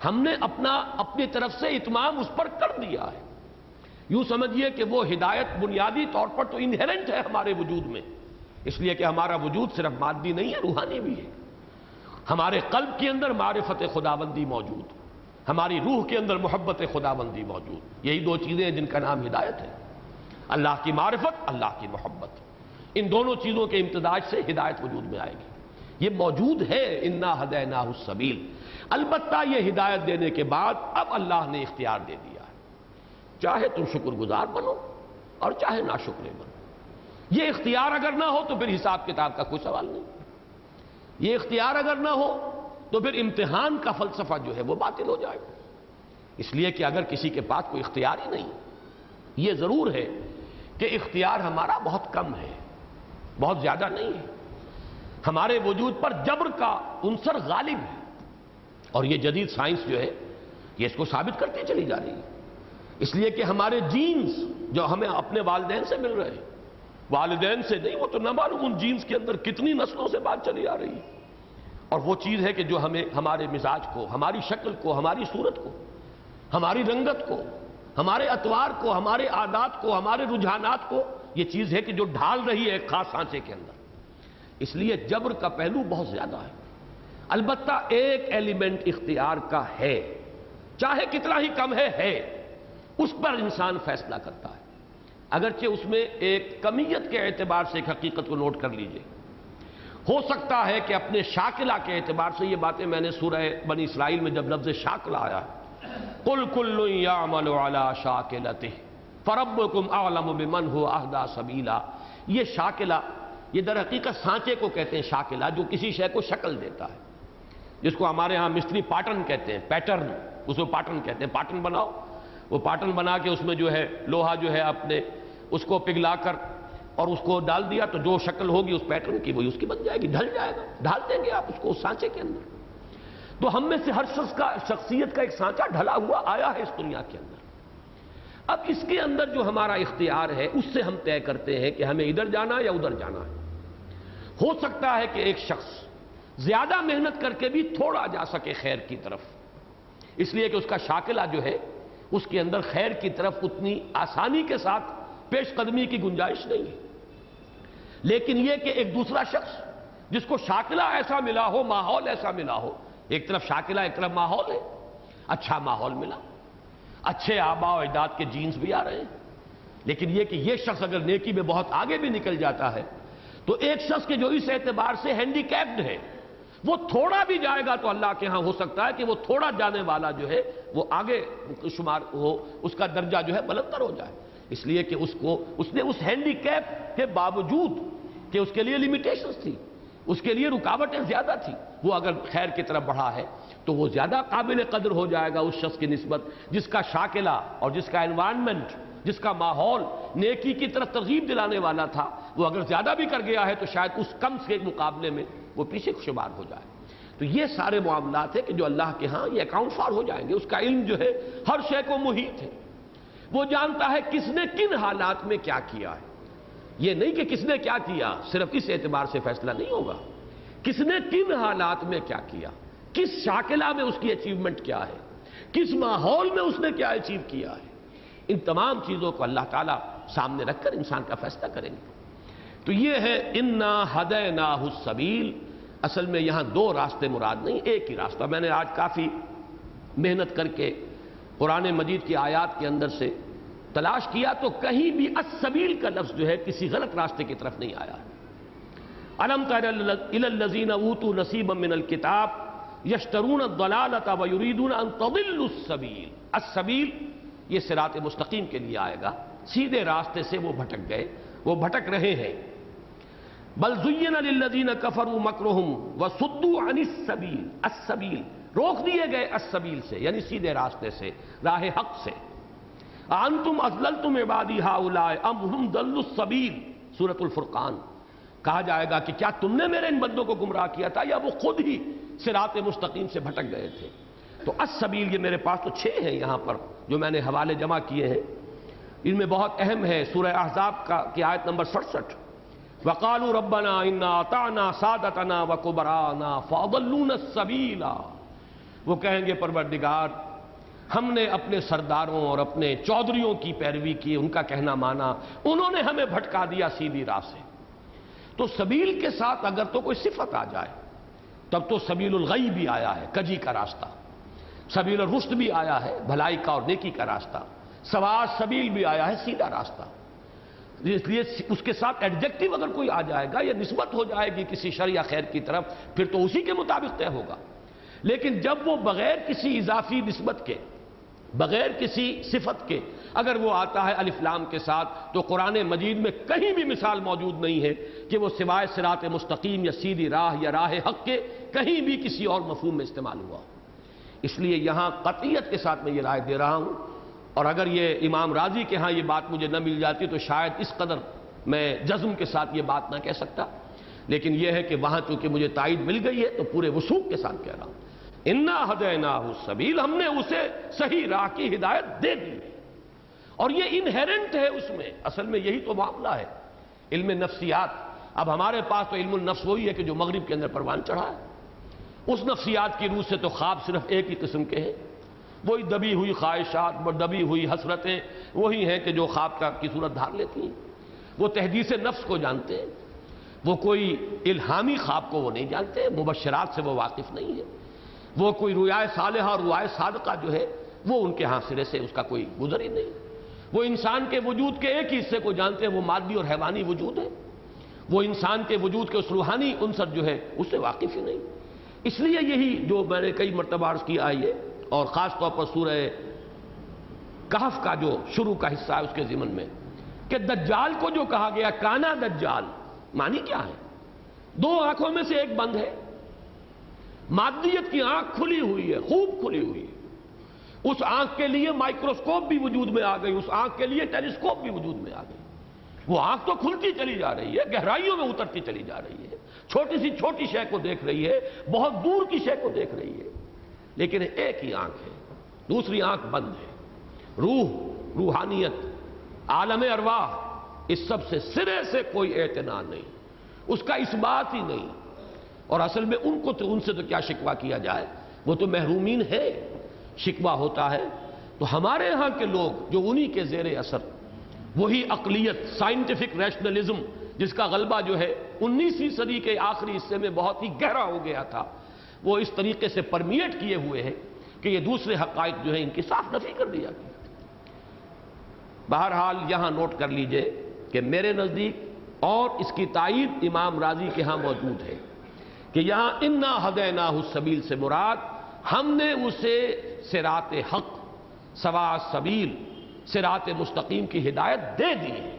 ہم نے اپنی طرف سے اتمام اس پر کر دیا ہے۔ یوں سمجھیے کہ وہ ہدایت بنیادی طور پر تو انہیرنٹ ہے ہمارے وجود میں، اس لیے کہ ہمارا وجود صرف مادی نہیں ہے، روحانی بھی ہے۔ ہمارے قلب کے اندر معرفت خداوندی موجود، ہماری روح کے اندر محبت خداوندی موجود، یہی دو چیزیں ہیں جن کا نام ہدایت ہے۔ اللہ کی معرفت، اللہ کی محبت، ان دونوں چیزوں کے امتزاج سے ہدایت وجود میں آئے گی۔ یہ موجود ہے، اِنَّا هَدَيْنَاهُ السَّبِيلَ۔ البتہ یہ ہدایت دینے کے بعد اب اللہ نے اختیار دے دیا ہے، چاہے تم شکر گزار بنو اور چاہے ناشکرے بنو۔ یہ اختیار اگر نہ ہو تو پھر حساب کتاب کا کوئی سوال نہیں، یہ اختیار اگر نہ ہو تو پھر امتحان کا فلسفہ جو ہے وہ باطل ہو جائے گا۔ اس لیے کہ اگر کسی کے پاس کوئی اختیار ہی نہیں، یہ ضرور ہے کہ اختیار ہمارا بہت کم ہے، بہت زیادہ نہیں ہے، ہمارے وجود پر جبر کا عنصر غالب ہے، اور یہ جدید سائنس جو ہے یہ اس کو ثابت کرتی چلی جا رہی ہے۔ اس لیے کہ ہمارے جینز جو ہمیں اپنے والدین سے مل رہے ہیں، والدین سے نہیں، وہ تو نہ معلوم ان جینز کے اندر کتنی نسلوں سے بات چلی آ رہی ہے، اور وہ چیز ہے کہ جو ہمیں ہمارے مزاج کو، ہماری شکل کو، ہماری صورت کو، ہماری رنگت کو، ہمارے اطوار کو، ہمارے عادات کو، ہمارے رجحانات کو، یہ چیز ہے کہ جو ڈھال رہی ہے ایک خاص سانچے کے اندر۔ اس لیے جبر کا پہلو بہت زیادہ ہے۔ البتہ ایک ایلیمنٹ اختیار کا ہے، چاہے کتنا ہی کم ہے، اس پر انسان فیصلہ کرتا ہے، اگرچہ اس میں ایک کمیت کے اعتبار سے ایک حقیقت کو نوٹ کر لیجئے۔ ہو سکتا ہے کہ اپنے شاکلہ کے اعتبار سے، یہ باتیں میں نے سورہ بنی اسرائیل میں جب لفظ شاکلہ آیا، قُلْ كُلٌّ يَعْمَلُ عَلَى شَاكِلَتِهِ فَرَبُّكُمْ أَعْلَمُ بِمَنْ هُوَ أَهْدَىٰ سَبِيلًا، یہ شاکلہ، یہ در حقیقت سانچے کو کہتے ہیں شاکلہ، جو کسی شے کو شکل دیتا ہے، جس کو ہمارے ہاں مستری پاٹرن کہتے ہیں، پیٹرن، اس کو پاٹرن کہتے ہیں، پاٹرن بناؤ، وہ پاٹن بنا کے اس میں جو ہے لوہا جو ہے اپنے اس کو پگھلا کر اور اس کو ڈال دیا تو جو شکل ہوگی اس پیٹرن کی وہی اس کی بن جائے گی، ڈھل جائے گا، ڈھال دیں گے آپ اس کو اس سانچے کے اندر۔ تو ہم میں سے ہر شخص کا شخصیت کا ایک سانچہ ڈھلا ہوا آیا ہے اس دنیا کے اندر۔ اب اس کے اندر جو ہمارا اختیار ہے اس سے ہم طے کرتے ہیں کہ ہمیں ادھر جانا یا ادھر جانا ہے۔ ہو سکتا ہے کہ ایک شخص زیادہ محنت کر کے بھی تھوڑا جا سکے خیر کی طرف، اس لیے کہ اس کا شاکلہ جو ہے اس کے اندر خیر کی طرف اتنی آسانی کے ساتھ پیش قدمی کی گنجائش نہیں ہے۔ لیکن یہ کہ ایک دوسرا شخص جس کو شاکلہ ایسا ملا ہو، ماحول ایسا ملا ہو، ایک طرف شاکلہ ایک طرف ماحول ہے، اچھا ماحول ملا، اچھے آباء و اجداد کے جینز بھی آ رہے ہیں، لیکن یہ کہ یہ شخص اگر نیکی میں بہت آگے بھی نکل جاتا ہے تو ایک شخص کے جو اس اعتبار سے ہینڈی کیپڈ ہے وہ تھوڑا بھی جائے گا تو اللہ کے ہاں ہو سکتا ہے کہ وہ تھوڑا جانے والا جو ہے وہ آگے شمار ہو، اس کا درجہ جو ہے بلندر ہو جائے، اس لیے کہ اس نے اس ہینڈی کیپ کے باوجود کہ اس کے لیے لیمیٹیشنز تھی، اس کے لیے رکاوٹیں زیادہ تھی، وہ اگر خیر کی طرف بڑھا ہے تو وہ زیادہ قابل قدر ہو جائے گا اس شخص کی نسبت جس کا شاکلہ اور جس کا انوائرنمنٹ، جس کا ماحول نیکی کی طرف ترغیب دلانے والا تھا، وہ اگر زیادہ بھی کر گیا ہے تو شاید اس کم سے مقابلے میں وہ پیچھے شمار ہو جائے۔ تو یہ سارے معاملات ہیں کہ جو اللہ کے ہاں یہ اکاؤنٹ فار ہو جائیں گے۔ اس کا علم جو ہے ہر شے کو محیط ہے، وہ جانتا ہے کس نے کن حالات میں کیا کیا ہے۔ یہ نہیں کہ کس نے کیا کیا صرف اس اعتبار سے فیصلہ نہیں ہوگا، کس نے کن حالات میں کیا کیا، کس شاکلہ میں اس کی اچیومنٹ کیا ہے، کس ماحول میں اس نے کیا اچیو کیا ہے، ان تمام چیزوں کو اللہ تعالیٰ سامنے رکھ کر انسان کا فیصلہ کریں گے۔ تو یہ ہے انا ہدیناہ السبیل، اصل میں یہاں دو راستے مراد نہیں، ایک ہی راستہ۔ میں نے آج کافی محنت کر کے قرآن مجید کی آیات کے اندر سے تلاش کیا تو کہیں بھی السبیل کا لفظ جو ہے کسی غلط راستے کی طرف نہیں آیا۔ الم تر الی الذین اوتوا نصیبا من الکتاب یشترون الضلالۃ ویریدون ان تضلوا السبیل۔ السبیل یہ صراط مستقیم کے لیے آئے گا، سیدھے راستے سے وہ بھٹک گئے، وہ بھٹک رہے ہیں۔ بل زین للذین کفروا مکرہم وصدوا عن السبیل، السبیل روک دیے گئے السبیل سے یعنی سیدھے راستے سے، راہ حق سے۔ انتم اضللتم عبادی ہؤلاء ام ہم ضلوا السبیل، سورۃ الفرقان۔ کہا جائے گا کہ کیا تم نے میرے ان بندوں کو گمراہ کیا تھا یا وہ خود ہی صراط مستقیم سے بھٹک گئے تھے۔ تو السبیل یہ میرے پاس تو 6 ہیں یہاں پر جو میں نے حوالے جمع کیے ہیں، ان میں بہت اہم ہے سورہ احزاب کی آیت نمبر 67، وَقَالُوا رَبَّنَا إِنَّا أَطَعْنَا سَادَتَنَا وَكُبَرَانَا فَأَضَلُّونَا السَّبِيلَ۔ وہ کہیں گے پروردگار ہم نے اپنے سرداروں اور اپنے چودھریوں کی پیروی کی، ان کا کہنا مانا، انہوں نے ہمیں بھٹکا دیا سیدھی راہ سے۔ تو سبیل کے ساتھ اگر تو کوئی صفت آ جائے تب تو سبیل الغی بھی آیا ہے، کجی کا راستہ، سبیل الرشد بھی آیا ہے، بھلائی کا اور نیکی کا راستہ، سواء سبیل بھی آیا ہے، سیدھا راستہ۔ اس لیے اس کے ساتھ ایڈجیکٹو اگر کوئی آ جائے گا یا نسبت ہو جائے گی کسی شر یا خیر کی طرف پھر تو اسی کے مطابق طے ہوگا۔ لیکن جب وہ بغیر کسی اضافی نسبت کے، بغیر کسی صفت کے اگر وہ آتا ہے الف لام کے ساتھ تو قرآن مجید میں کہیں بھی مثال موجود نہیں ہے کہ وہ سوائے صراط مستقیم یا سیدھی راہ یا راہ حق کے کہیں بھی کسی اور مفہوم میں استعمال ہوا۔ اس لیے یہاں قطعیت کے ساتھ میں یہ رائے دے رہا ہوں، اور اگر یہ امام راضی کے ہاں یہ بات مجھے نہ مل جاتی تو شاید اس قدر میں جزم کے ساتھ یہ بات نہ کہہ سکتا، لیکن یہ ہے کہ وہاں چونکہ مجھے تائید مل گئی ہے تو پورے وثوق کے ساتھ کہہ رہا ہوں، انا ہدیناہ السبیل، ہم نے اسے صحیح راہ کی ہدایت دے دی ہے، اور یہ انہیرنٹ ہے اس میں۔ اصل میں یہی تو معاملہ ہے علم نفسیات۔ اب ہمارے پاس تو علم النفس وہی ہے کہ جو مغرب کے اندر پروان چڑھا ہے، اس نفسیات کی روح سے تو خواب صرف ایک ہی قسم کے ہیں، وہی دبی ہوئی خواہشات، دبی ہوئی حسرتیں وہی ہیں کہ جو خواب کی صورت دھار لیتی ہیں۔ وہ تحدیث نفس کو جانتے ہیں، وہ کوئی الہامی خواب کو وہ نہیں جانتے، مبشرات سے وہ واقف نہیں ہے، وہ کوئی رؤیا صالحہ اور رؤیا صادقہ جو ہے وہ ان کے ہاں سرے سے اس کا کوئی گزر ہی نہیں۔ وہ انسان کے وجود کے ایک ہی حصے کو جانتے ہیں، وہ مادی اور حیوانی وجود ہے، وہ انسان کے وجود کے اس روحانی عنصر جو ہے اس سے واقف ہی نہیں۔ اس لیے یہی جو میں نے کئی مرتبہ عرض کیا ہے، اور خاص طور پر سورہ کہف کا جو شروع کا حصہ ہے اس کے ضمن میں کہ دجال کو جو کہا گیا کانا دجال، معنی کیا ہے؟ 2 آنکھوں میں سے ایک بند ہے، مادیت کی آنکھ کھلی ہوئی ہے، خوب کھلی ہوئی ہے، اس آنکھ کے لیے مائکروسکوپ بھی وجود میں آ گئی، اس آنکھ کے لیے ٹیلیسکوپ بھی وجود میں آ گئی۔ وہ آنکھ تو کھلتی چلی جا رہی ہے، گہرائیوں میں اترتی چلی جا رہی ہے، چھوٹی سی چھوٹی شے کو دیکھ رہی ہے، بہت دور کی شے کو دیکھ رہی ہے، لیکن ایک ہی آنکھ ہے، دوسری آنکھ بند ہے۔ روح، روحانیت، عالم ارواح، اس سب سے سرے سے کوئی اعتنا نہیں، اس کا اس بات ہی نہیں۔ اور اصل میں ان سے تو کیا شکوہ کیا جائے، وہ تو محرومین ہے۔ شکوہ ہوتا ہے تو ہمارے ہاں کے لوگ جو انہی کے زیر اثر، وہی عقلیت، سائنٹیفک ریشنلزم، جس کا غلبہ جو ہے 19ویں صدی کے آخری حصے میں بہت ہی گہرا ہو گیا تھا، وہ اس طریقے سے پرمیٹ کیے ہوئے ہیں کہ یہ دوسرے حقائق جو ہیں ان کی صاف نفی کر دیا گیا۔ بہرحال یہاں نوٹ کر لیجئے کہ میرے نزدیک، اور اس کی تائید امام راضی کے ہاں موجود ہے، کہ یہاں انا ہدیناہ السبیل سے مراد ہم نے اسے صراط حق، سواء السبیل، صراط مستقیم کی ہدایت دے دی ہے۔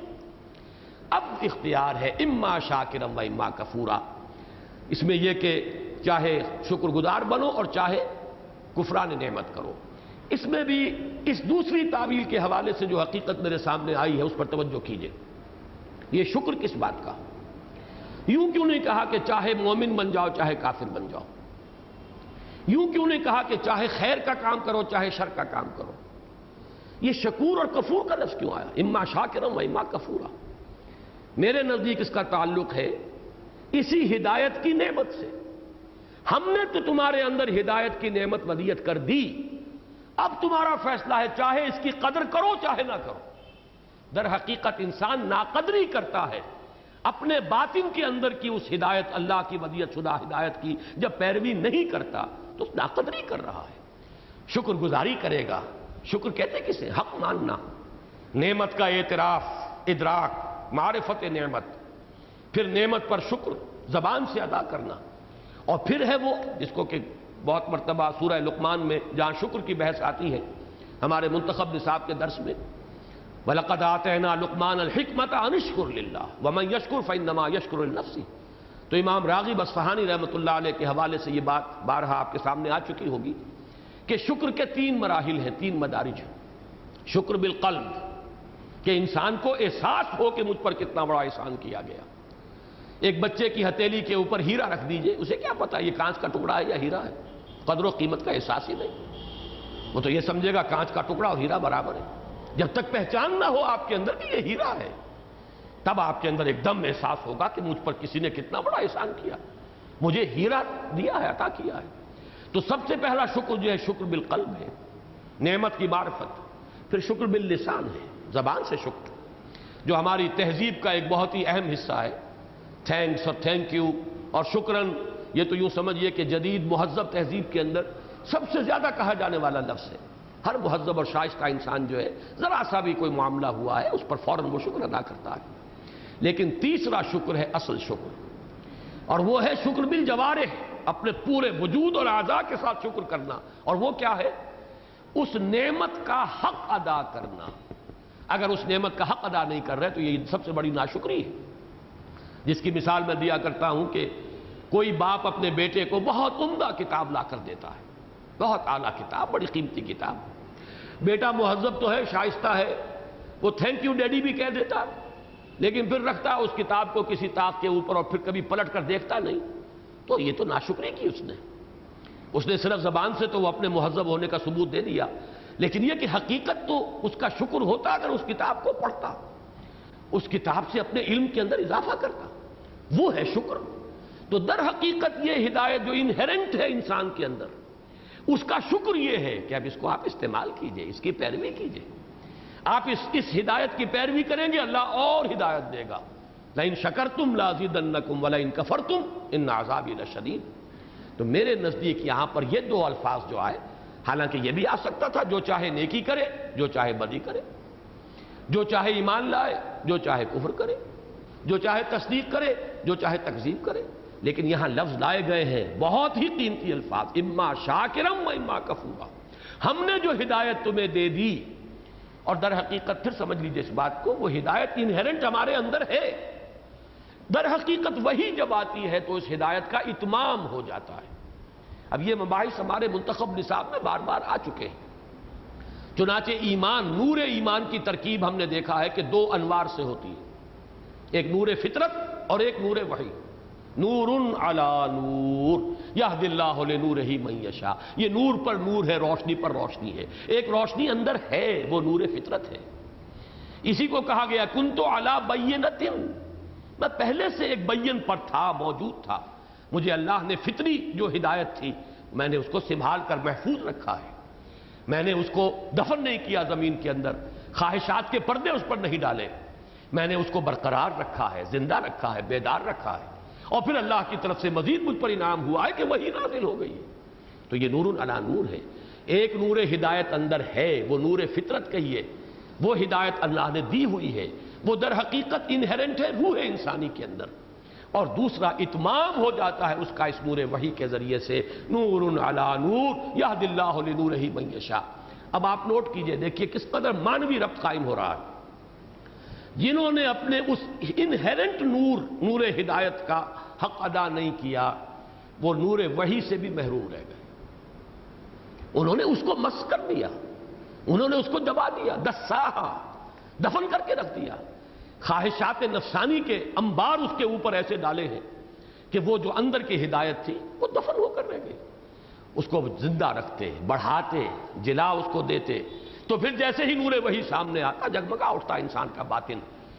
اب اختیار ہے اما شاکرا و اما کفورا، اس میں یہ کہ چاہے شکر گزار بنو اور چاہے کفران نعمت کرو۔ اس میں بھی اس دوسری تعویل کے حوالے سے جو حقیقت میرے سامنے آئی ہے اس پر توجہ کیجئے۔ یہ شکر کس بات کا؟ یوں کیوں نہیں کہا کہ چاہے مومن بن جاؤ چاہے کافر بن جاؤ؟ یوں کیوں نہیں کہا کہ چاہے خیر کا کام کرو چاہے شر کا کام کرو؟ یہ شکور اور کفور کا لفظ کیوں آیا؟ اما شاکرا و اما کفورا۔ میرے نزدیک اس کا تعلق ہے اسی ہدایت کی نعمت سے۔ ہم نے تو تمہارے اندر ہدایت کی نعمت ودیت کر دی، اب تمہارا فیصلہ ہے، چاہے اس کی قدر کرو چاہے نہ کرو۔ در حقیقت انسان ناقدری کرتا ہے اپنے باطن کے اندر کی اس ہدایت، اللہ کی ودیت شدہ ہدایت کی جب پیروی نہیں کرتا تو ناقدری کر رہا ہے۔ شکر گزاری کرے گا، شکر کہتے کسے؟ حق ماننا، نعمت کا اعتراف، ادراک، معرفت نعمت، پھر نعمت پر شکر زبان سے ادا کرنا، اور پھر ہے وہ جس کو کہ بہت مرتبہ سورہ لقمان میں جہاں شکر کی بحث آتی ہے ہمارے منتخب نصاب کے درس میں، وَلَقَدْ آتَيْنَا لُقْمَانَ الْحِكْمَةَ أَنِ اشْكُرْ لِلَّهِ وَمَنْ يَشْكُرْ فَإِنَّمَا يَشْكُرُ لِنَفْسِهِ۔ تو امام راغب اصفہانی رحمۃ اللہ علیہ کے حوالے سے یہ بات بارہا آپ کے سامنے آ چکی ہوگی کہ شکر کے 3 مراحل ہیں، 3 مدارج ہیں۔ شکر بالقلب، کہ انسان کو احساس ہو کہ مجھ پر کتنا بڑا احسان کیا گیا۔ ایک بچے کی ہتھیلی کے اوپر ہیرا رکھ دیجئے، اسے کیا پتا یہ کانچ کا ٹکڑا ہے یا ہیرا ہے؟ قدر و قیمت کا احساس ہی نہیں، وہ تو یہ سمجھے گا کانچ کا ٹکڑا اور ہیرا برابر ہے۔ جب تک پہچان نہ ہو آپ کے اندر کہ یہ ہیرا ہے، تب آپ کے اندر ایک دم احساس ہوگا کہ مجھ پر کسی نے کتنا بڑا احسان کیا، مجھے ہیرا دیا ہے، عطا کیا ہے۔ تو سب سے پہلا شکر جو ہے شکر بالقلب ہے، نعمت کی معرفت۔ پھر شکر باللسان ہے، زبان سے شکر، جو ہماری تہذیب کا ایک بہت ہی اہم حصہ ہے۔ تھینکس اور تھینک یو اور شکرن، یہ تو یوں سمجھئے کہ جدید مہذب تہذیب کے اندر سب سے زیادہ کہا جانے والا لفظ ہے۔ ہر مہذب اور شائستہ انسان جو ہے ذرا سا بھی کوئی معاملہ ہوا ہے اس پر فوراً وہ شکر ادا کرتا ہے۔ لیکن تیسرا شکر ہے اصل شکر، اور وہ ہے شکر بالجوارح، اپنے پورے وجود اور اعضاء کے ساتھ شکر کرنا۔ اور وہ کیا ہے؟ اس نعمت کا حق ادا کرنا۔ اگر اس نعمت کا حق ادا نہیں کر رہے تو یہ سب سے بڑی ناشکری ہے، جس کی مثال میں دیا کرتا ہوں کہ کوئی باپ اپنے بیٹے کو بہت عمدہ کتاب لا کر دیتا ہے، بہت اعلیٰ کتاب، بڑی قیمتی کتاب۔ بیٹا مہذب تو ہے، شائستہ ہے، وہ تھینک یو ڈیڈی بھی کہہ دیتا، لیکن پھر رکھتا اس کتاب کو کسی طاق کے اوپر اور پھر کبھی پلٹ کر دیکھتا نہیں، تو یہ تو ناشکری کی اس نے صرف زبان سے تو وہ اپنے مہذب ہونے کا ثبوت دے دیا، لیکن یہ کہ حقیقت تو اس کا شکر ہوتا اگر اس کتاب کو پڑھتا، اس کتاب سے اپنے علم کے اندر اضافہ کرتا، وہ ہے شکر۔ تو در حقیقت یہ ہدایت جو انہیرنٹ ہے انسان کے اندر، اس کا شکر یہ ہے کہ اب اس کو آپ استعمال کیجئے، اس کی پیروی کیجئے۔ آپ اس ہدایت کی پیروی کریں گے اللہ اور ہدایت دے گا۔ لَإِن شَكَرْتُمْ لَأَزِيدَنَّكُمْ وَلَئِن كَفَرْتُمْ إِنَّ عَذَابِي لَشَدِيدٌ۔ تو میرے نزدیک یہاں پر یہ 2 الفاظ جو آئے، حالانکہ یہ بھی آ سکتا تھا جو چاہے نیکی کرے جو چاہے بدی کرے، جو چاہے ایمان لائے جو چاہے کفر کرے، جو چاہے تصدیق کرے جو چاہے تکذیب کرے، لیکن یہاں لفظ لائے گئے ہیں بہت ہی قیمتی الفاظ، اما شاکرا و اما کفورا۔ ہم نے جو ہدایت تمہیں دے دی، اور در حقیقت پھر سمجھ لیجئے اس بات کو، وہ ہدایت انہیرنٹ ہمارے اندر ہے، در حقیقت وہی جب آتی ہے تو اس ہدایت کا اتمام ہو جاتا ہے۔ اب یہ مباحث ہمارے منتخب نصاب میں بار بار آ چکے ہیں، چنانچہ ایمان، نور ایمان کی ترکیب ہم نے دیکھا ہے کہ دو انوار سے ہوتی ہے، ایک نور فطرت اور ایک نور وحی۔ نور علی نور یہدی اللہ لنورہ من یشاء، یہ نور پر نور ہے، روشنی پر روشنی ہے۔ ایک روشنی اندر ہے، وہ نور فطرت ہے۔ اسی کو کہا گیا کنت علی بینۃ، میں پہلے سے ایک بین پر تھا، موجود تھا، مجھے اللہ نے فطری جو ہدایت تھی میں نے اس کو سنبھال کر محفوظ رکھا ہے، میں نے اس کو دفن نہیں کیا زمین کے اندر، خواہشات کے پردے اس پر نہیں ڈالے، میں نے اس کو برقرار رکھا ہے، زندہ رکھا ہے، بیدار رکھا ہے، اور پھر اللہ کی طرف سے مزید مجھ پر انعام ہوا ہے کہ وہی نازل ہو گئی ہے۔ تو یہ نور علی نور ہے۔ ایک نور ہدایت اندر ہے، وہ نور فطرت کہیے، وہ ہدایت اللہ نے دی ہوئی ہے، وہ در حقیقت انہیرنٹ ہے روح انسانی کے اندر، اور دوسرا اتمام ہو جاتا ہے اس کا اس نور وحی کے ذریعے سے، نور علی نور یہدی اللہ لنورہ من یشاء۔ اب آپ نوٹ کیجئے، دیکھیے کس قدر معنوی ربط قائم ہو رہا ہے۔ جنہوں نے اپنے اس انہیرنٹ نور ہدایت کا حق ادا نہیں کیا، وہ نور وحی سے بھی محروم رہ گئے، انہوں نے اس کو مس کر دیا، انہوں نے اس کو دبا دیا، دساہا، دفن کر کے رکھ دیا، خواہشات نفسانی کے انبار اس کے اوپر ایسے ڈالے ہیں کہ وہ جو اندر کی ہدایت تھی وہ دفن ہو کر رہ گئی۔ اس کو زندہ رکھتے، بڑھاتے، جلا اس کو دیتے، تو پھر جیسے ہی نور وحی سامنے آتا جگمگا اٹھتا انسان کا باطن،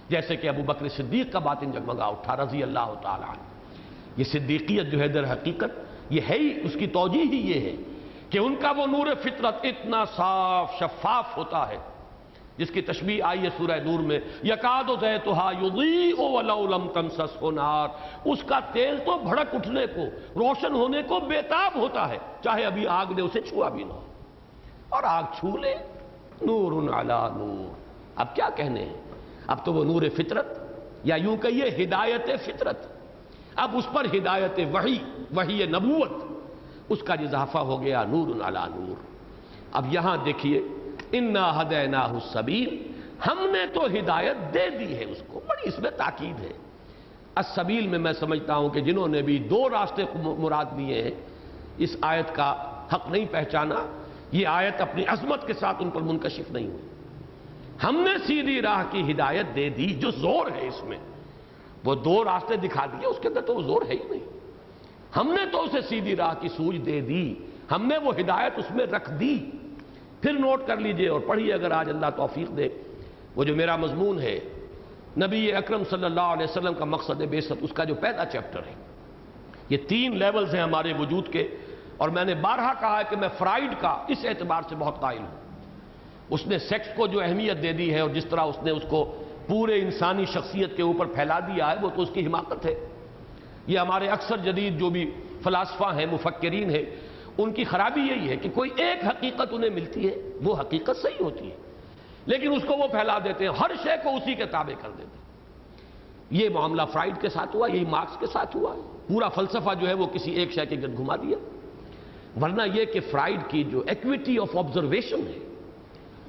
جیسے کہ ابو بکر صدیق کا باطن جگمگا اٹھا رضی اللہ تعالیٰ عنہ۔ یہ صدیقیت جو ہے در حقیقت یہ ہے ہی، اس کی توجیہ ہی یہ ہے کہ ان کا وہ نور فطرت اتنا صاف شفاف ہوتا ہے، جس کی تشبیہ آئی ہے سورہ نور میں، یکاد زیتھا یضیء ولو لم تمسسہ نار، اس کا تیل تو بھڑک اٹھنے کو، روشن ہونے کو بےتاب ہوتا ہے، چاہے ابھی آگ نے اسے چھوا بھی نہ ہو، اور آگ چھو لے، نور علی نور۔ اب کیا کہنے ہیں، اب تو وہ نور فطرت، یا یوں کہیے ہدایت فطرت، اب اس پر ہدایت وحی نبوت، اس کا اضافہ ہو گیا نور علی نور۔ اب یہاں دیکھیے انا ہدیناہ السبیل، ہم نے تو ہدایت دے دی ہے اس کو، بڑی اس میں تاکید ہے۔ السبیل میں میں سمجھتا ہوں کہ جنہوں نے بھی دو راستے مراد لیے ہیں، اس آیت کا حق نہیں پہچانا، یہ آیت اپنی عظمت کے ساتھ ان پر منکشف نہیں ہوئی۔ ہم نے سیدھی راہ کی ہدایت دے دی، جو زور ہے اس میں، وہ دو راستے دکھا دیے، اس کے اندر تو وہ زور ہے ہی نہیں، ہم نے تو اسے سیدھی راہ کی سوجھ دے دی، ہم نے وہ ہدایت اس میں رکھ دی۔ پھر نوٹ کر لیجئے اور پڑھیے اگر آج اللہ توفیق دے، وہ جو میرا مضمون ہے نبی اکرم صلی اللہ علیہ وسلم کا مقصد بعثت، اس کا جو پہلا چیپٹر ہے، یہ 3 لیولز ہیں ہمارے وجود کے، اور میں نے بارہا کہا ہے کہ میں فرائیڈ کا اس اعتبار سے بہت قائل ہوں، اس نے سیکس کو جو اہمیت دے دی ہے اور جس طرح اس نے اس کو پورے انسانی شخصیت کے اوپر پھیلا دیا ہے، وہ تو اس کی حماقت ہے۔ یہ ہمارے اکثر جدید جو بھی فلاسفہ ہیں، مفکرین ہیں، ان کی خرابی یہی ہے کہ کوئی ایک حقیقت انہیں ملتی ہے، وہ حقیقت صحیح ہوتی ہے، لیکن اس کو وہ پھیلا دیتے ہیں، ہر شے کو اسی کے تابع کر دیتے ہیں۔ یہ معاملہ فرائیڈ کے ساتھ ہوا، یہی مارکس کے ساتھ ہوا، پورا فلسفہ جو ہے وہ کسی ایک شے کے گرد گھما دیا۔ ورنہ یہ کہ فرائیڈ کی جو ایکویٹی آف آبزرویشن ہے،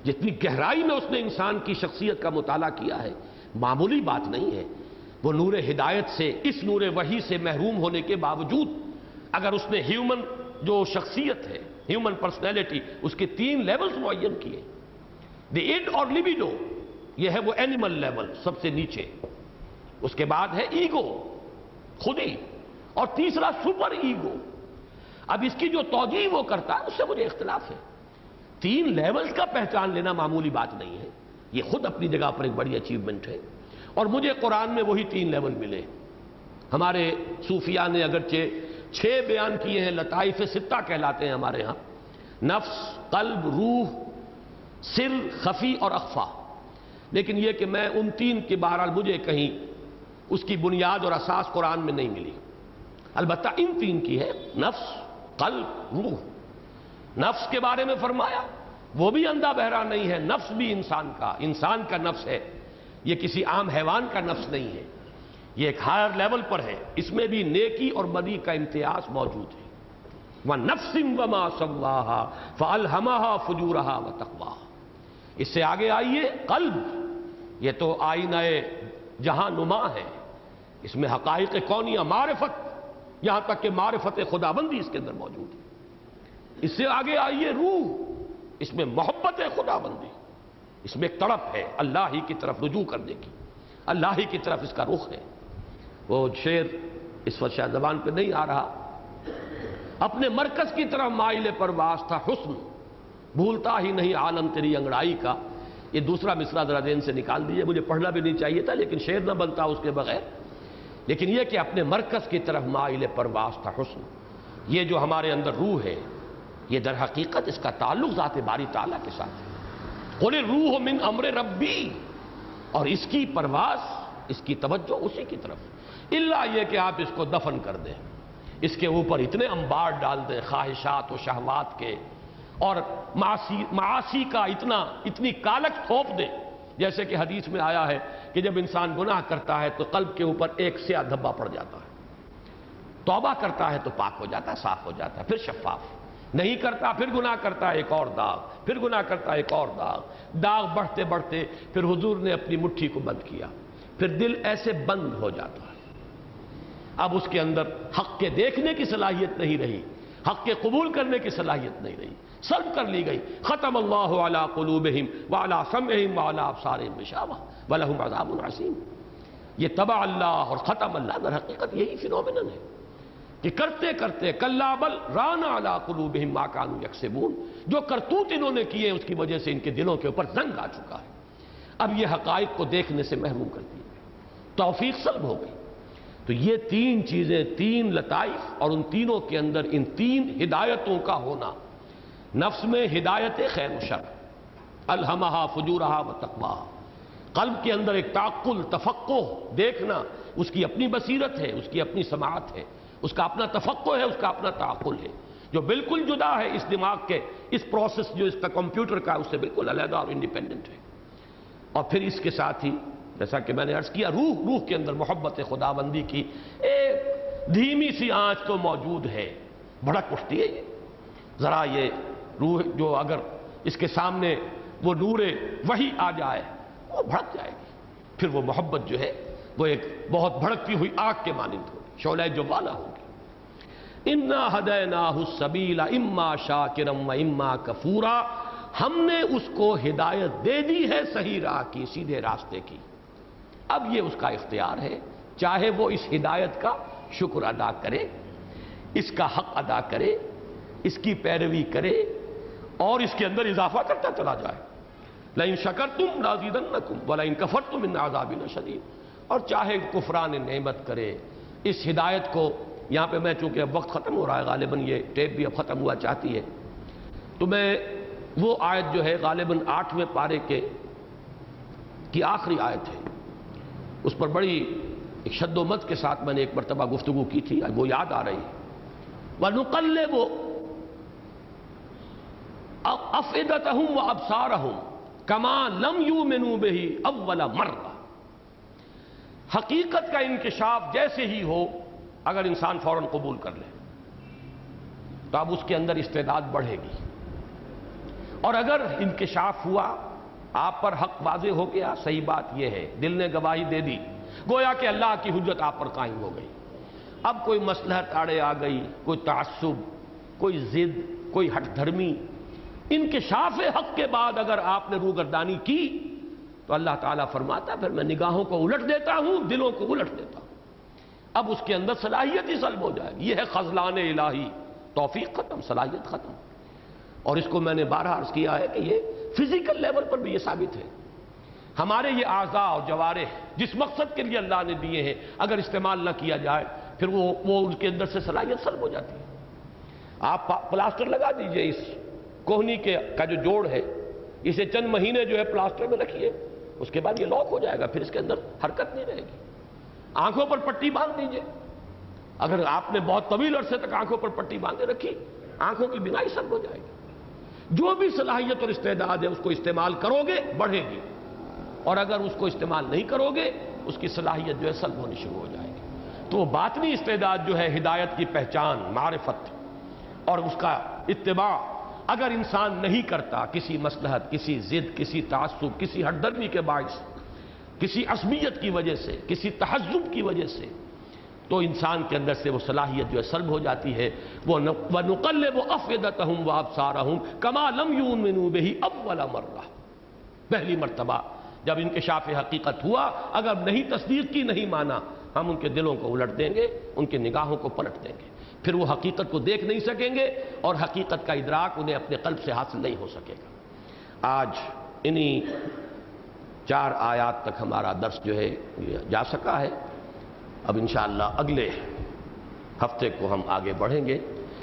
جتنی گہرائی میں اس نے انسان کی شخصیت کا مطالعہ کیا ہے، معمولی بات نہیں ہے۔ وہ نور ہدایت سے، اس نور وحی سے محروم ہونے کے باوجود اگر اس نے ہیومن جو شخصیت ہے، ہیومن پرسنالٹی، اس کے 3 لیولز معین کیے، دی اڈ اور لیبیڈو، یہ ہے وہ اینیمل لیول سب سے نیچے، اس کے بعد ہے ایگو، خودی، اور تیسرا سپر ایگو۔ اب اس کی جو توجیہ وہ کرتا ہے اس سے مجھے اختلاف ہے۔ 3 لیولز کا پہچان لینا معمولی بات نہیں ہے، یہ خود اپنی جگہ پر ایک بڑی اچیومنٹ ہے، اور مجھے قرآن میں وہی 3 لیول ملے۔ ہمارے صوفیاء نے اگرچہ 6 بیان کیے ہیں، لطائف 6 کہلاتے ہیں ہمارے ہاں، نفس، قلب، روح، سر، خفی اور اخفا، لیکن یہ کہ میں ان 3 کے بہرحال مجھے کہیں اس کی بنیاد اور اساس قرآن میں نہیں ملی، البتہ ان 3 کی ہے، نفس، قلب، روح۔ نفس کے بارے میں فرمایا وہ بھی اندھا بہرا نہیں ہے، نفس بھی انسان کا نفس ہے، یہ کسی عام حیوان کا نفس نہیں ہے، یہ ایک ہائر لیول پر ہے، اس میں بھی نیکی اور بدی کا امتیاز موجود ہے۔ وَنَفْسٍ وَمَا سَوَّاهَا فَأَلْهَمَهَا فُجُورَهَا وَتَقْوَاهَا۔ اس سے آگے آئیے قلب، یہ تو آئینہ جہاں نما ہے، اس میں حقائق کونیہ، معرفت، یہاں تک کہ معرفت خداوندی اس کے اندر موجود ہے۔ اس سے آگے آئیے روح، اس میں محبت خدا بندی، اس میں ایک تڑپ ہے اللہ ہی کی طرف رجوع کرنے کی، اللہ ہی کی طرف اس کا رخ ہے۔ وہ شعر اس وقت شاید زبان پہ نہیں آ رہا، اپنے مرکز کی طرف مائل پرواز تھا حسن، بھولتا ہی نہیں عالم تیری انگڑائی کا۔ یہ دوسرا مصرع ذرا ذہن سے نکال دیجئے، مجھے پڑھنا بھی نہیں چاہیے تھا لیکن شعر نہ بنتا اس کے بغیر، لیکن یہ کہ اپنے مرکز کی طرف مائل پرواز تھا حسن۔ یہ جو ہمارے اندر روح ہے، یہ در حقیقت اس کا تعلق ذات باری تعالیٰ کے ساتھ ہے۔ قل الروح من امر ربی، اور اس کی پرواز، اس کی توجہ اسی کی طرف، الا یہ کہ آپ اس کو دفن کر دیں، اس کے اوپر اتنے انبار ڈال دیں خواہشات و شہوات کے، اور معاصی کا اتنی کالک تھوپ دیں، جیسے کہ حدیث میں آیا ہے کہ جب انسان گناہ کرتا ہے تو قلب کے اوپر ایک سیاہ دھبا پڑ جاتا ہے، توبہ کرتا ہے تو پاک ہو جاتا ہے، صاف ہو جاتا ہے، پھر شفاف، نہیں کرتا پھر گناہ کرتا ہے ایک اور داغ، پھر گناہ کرتا ہے ایک اور داغ بڑھتے بڑھتے پھر حضور نے اپنی مٹھی کو بند کیا، پھر دل ایسے بند ہو جاتا ہے، اب اس کے اندر حق کے دیکھنے کی صلاحیت نہیں رہی، حق کے قبول کرنے کی صلاحیت نہیں رہی، سلب کر لی گئی۔ ختم اللہ علی قلوبہم وعلی سمعہم وعلی ابصارہم غشاوہ ولہم عذاب عظیم۔ یہ طبع اللہ اور ختم اللہ، در حقیقت یہی فینومینن ہے کہ کرتے کرتے کلا بل ران علی قلوبہم ما کانوا یکسبون، جو کرتوت انہوں نے کیے اس کی وجہ سے ان کے دلوں کے اوپر زنگ آ چکا ہے، اب یہ حقائق کو دیکھنے سے محروم کر دیے گئے، توفیق سلب ہو گئی۔ تو یہ تین چیزیں، تین لطائف، اور ان تینوں کے اندر ان تین ہدایتوں کا ہونا، نفس میں ہدایت خیر و شر، الہمہا فجورہا و تقواہا، قلب کے اندر ایک تعقل، تفقہ، دیکھنا، اس کی اپنی بصیرت ہے، اس کی اپنی سماعت ہے، اس کا اپنا تفقہ ہے، اس کا اپنا تعقل ہے، جو بالکل جدا ہے اس دماغ کے، اس پروسیس جو اس کا کمپیوٹر کا، اس سے بالکل علیحدہ اور انڈیپینڈنٹ ہے۔ اور پھر اس کے ساتھ ہی جیسا کہ میں نے عرض کیا، روح کے اندر محبت خداوندی کی ایک دھیمی سی آنچ تو موجود ہے، بھڑک اٹھتی ہے یہ ذرا، یہ روح جو اگر اس کے سامنے وہ نور وحی آ جائے وہ بھڑک جائے گی، پھر وہ محبت جو ہے وہ ایک بہت بھڑکتی ہوئی آگ کے مانند ہوگی، شعلہ جوالا ہوگی۔ انا ہدیناہ السبیل اما شاکرا و اما کفورا، ہم نے اس کو ہدایت دے دی ہے صحیح راہ کی، سیدھے راستے کی، اب یہ اس کا اختیار ہے، چاہے وہ اس ہدایت کا شکر ادا کرے، اس کا حق ادا کرے، اس کی پیروی کرے اور اس کے اندر اضافہ کرتا چلا جائے۔ لئن شکرتم لازیدنکم ولئن کفرتم ان عذابی لشدید، اور چاہے کفران نعمت کرے اس ہدایت کو۔ یہاں پہ میں چونکہ اب وقت ختم ہو رہا ہے، غالباً یہ ٹیپ بھی اب ختم ہوا چاہتی ہے، تو میں وہ آیت جو ہے غالباً 8ویں پارے کی آخری آیت ہے، اس پر بڑی ایک شد و مد کے ساتھ میں نے ایک مرتبہ گفتگو کی تھی، وہ یاد آ رہی ہے۔ وَنُقَلِّبُ أَفْئِدَتَهُمْ وَأَبْصَارَهُمْ كَمَا لَمْ يُؤْمِنُوا بِهِ أَوَّلَ مَرَّةٍ، حقیقت کا انکشاف جیسے ہی ہو اگر انسان فوراً قبول کر لے تو اب اس کے اندر استعداد بڑھے گی، اور اگر انکشاف ہوا، آپ پر حق واضح ہو گیا، صحیح بات یہ ہے، دل نے گواہی دے دی، گویا کہ اللہ کی حجت آپ پر قائم ہو گئی، اب کوئی مصلحت آڑے آ گئی، کوئی تعصب، کوئی ضد، کوئی ہٹ دھرمی، انکشاف حق کے بعد اگر آپ نے روگردانی کی تو اللہ تعالیٰ فرماتا پھر میں نگاہوں کو الٹ دیتا ہوں، دلوں کو الٹ دیتا ہوں، اب اس کے اندر صلاحیت ہی سلب ہو جائے گی۔ یہ ہے خذلان الہی، توفیق ختم، صلاحیت ختم۔ اور اس کو میں نے بارہا عرض کیا ہے کہ یہ فزیکل لیول پر بھی یہ ثابت ہے، ہمارے یہ اعضاء اور جوارح جس مقصد کے لیے اللہ نے دیے ہیں اگر استعمال نہ کیا جائے پھر وہ ان کے اندر سے صلاحیت سلب ہو جاتی ہے۔ آپ پلاسٹر لگا دیجئے، اس کوہنی کا جو جوڑ ہے اسے چند مہینے جو ہے پلاسٹر میں رکھیے، اس کے بعد یہ لاک ہو جائے گا، پھر اس کے اندر حرکت نہیں رہے گی۔ آنکھوں پر پٹی باندھ دیجئے، اگر آپ نے بہت طویل عرصے تک آنکھوں پر پٹی باندھے رکھی، آنکھوں کی بینائی سلب ہو جائے گی۔ جو بھی صلاحیت اور استعداد ہے اس کو استعمال کرو گے بڑھے گی، اور اگر اس کو استعمال نہیں کرو گے اس کی صلاحیت جو ہے سلب ہونی شروع ہو جائے گی۔ تو وہ باطنی استعداد جو ہے ہدایت کی پہچان، معرفت اور اس کا اتباع اگر انسان نہیں کرتا، کسی مصلحت، کسی ضد، کسی تعصب، کسی ہٹ درمی کے باعث، کسی عصبیت کی وجہ سے، کسی تحزب کی وجہ سے، تو انسان کے اندر سے وہ صلاحیت جو ہے سلب ہو جاتی ہے. وَنُقَلِّبُ أَفْئِدَتَهُمْ وَأَبْصَارَهُمْ كَمَا لَمْ يُؤْمِنُوا بِهِ أَوَّلَ مَرَّةٍ. پہلی مرتبہ جب انکشاف حقیقت ہوا، اگر نہیں تصدیق کی، نہیں مانا، ہم ان کے دلوں کو الٹ دیں گے، ان کے نگاہوں کو پلٹ دیں گے. پھر وہ حقیقت کو دیکھ نہیں سکیں گے اور حقیقت کا ادراک انہیں اپنے قلب سے حاصل نہیں ہو سکے گا. آج انہی 4 آیات تک ہمارا درس جو ہے جا سکا ہے. اب انشاءاللہ اگلے ہفتے کو ہم آگے بڑھیں گے.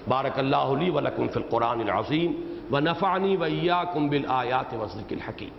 بارک اللہ لی و لکم فی القرآن العظیم ونفعنی و ایاکم بالآیات والذکر الحکیم.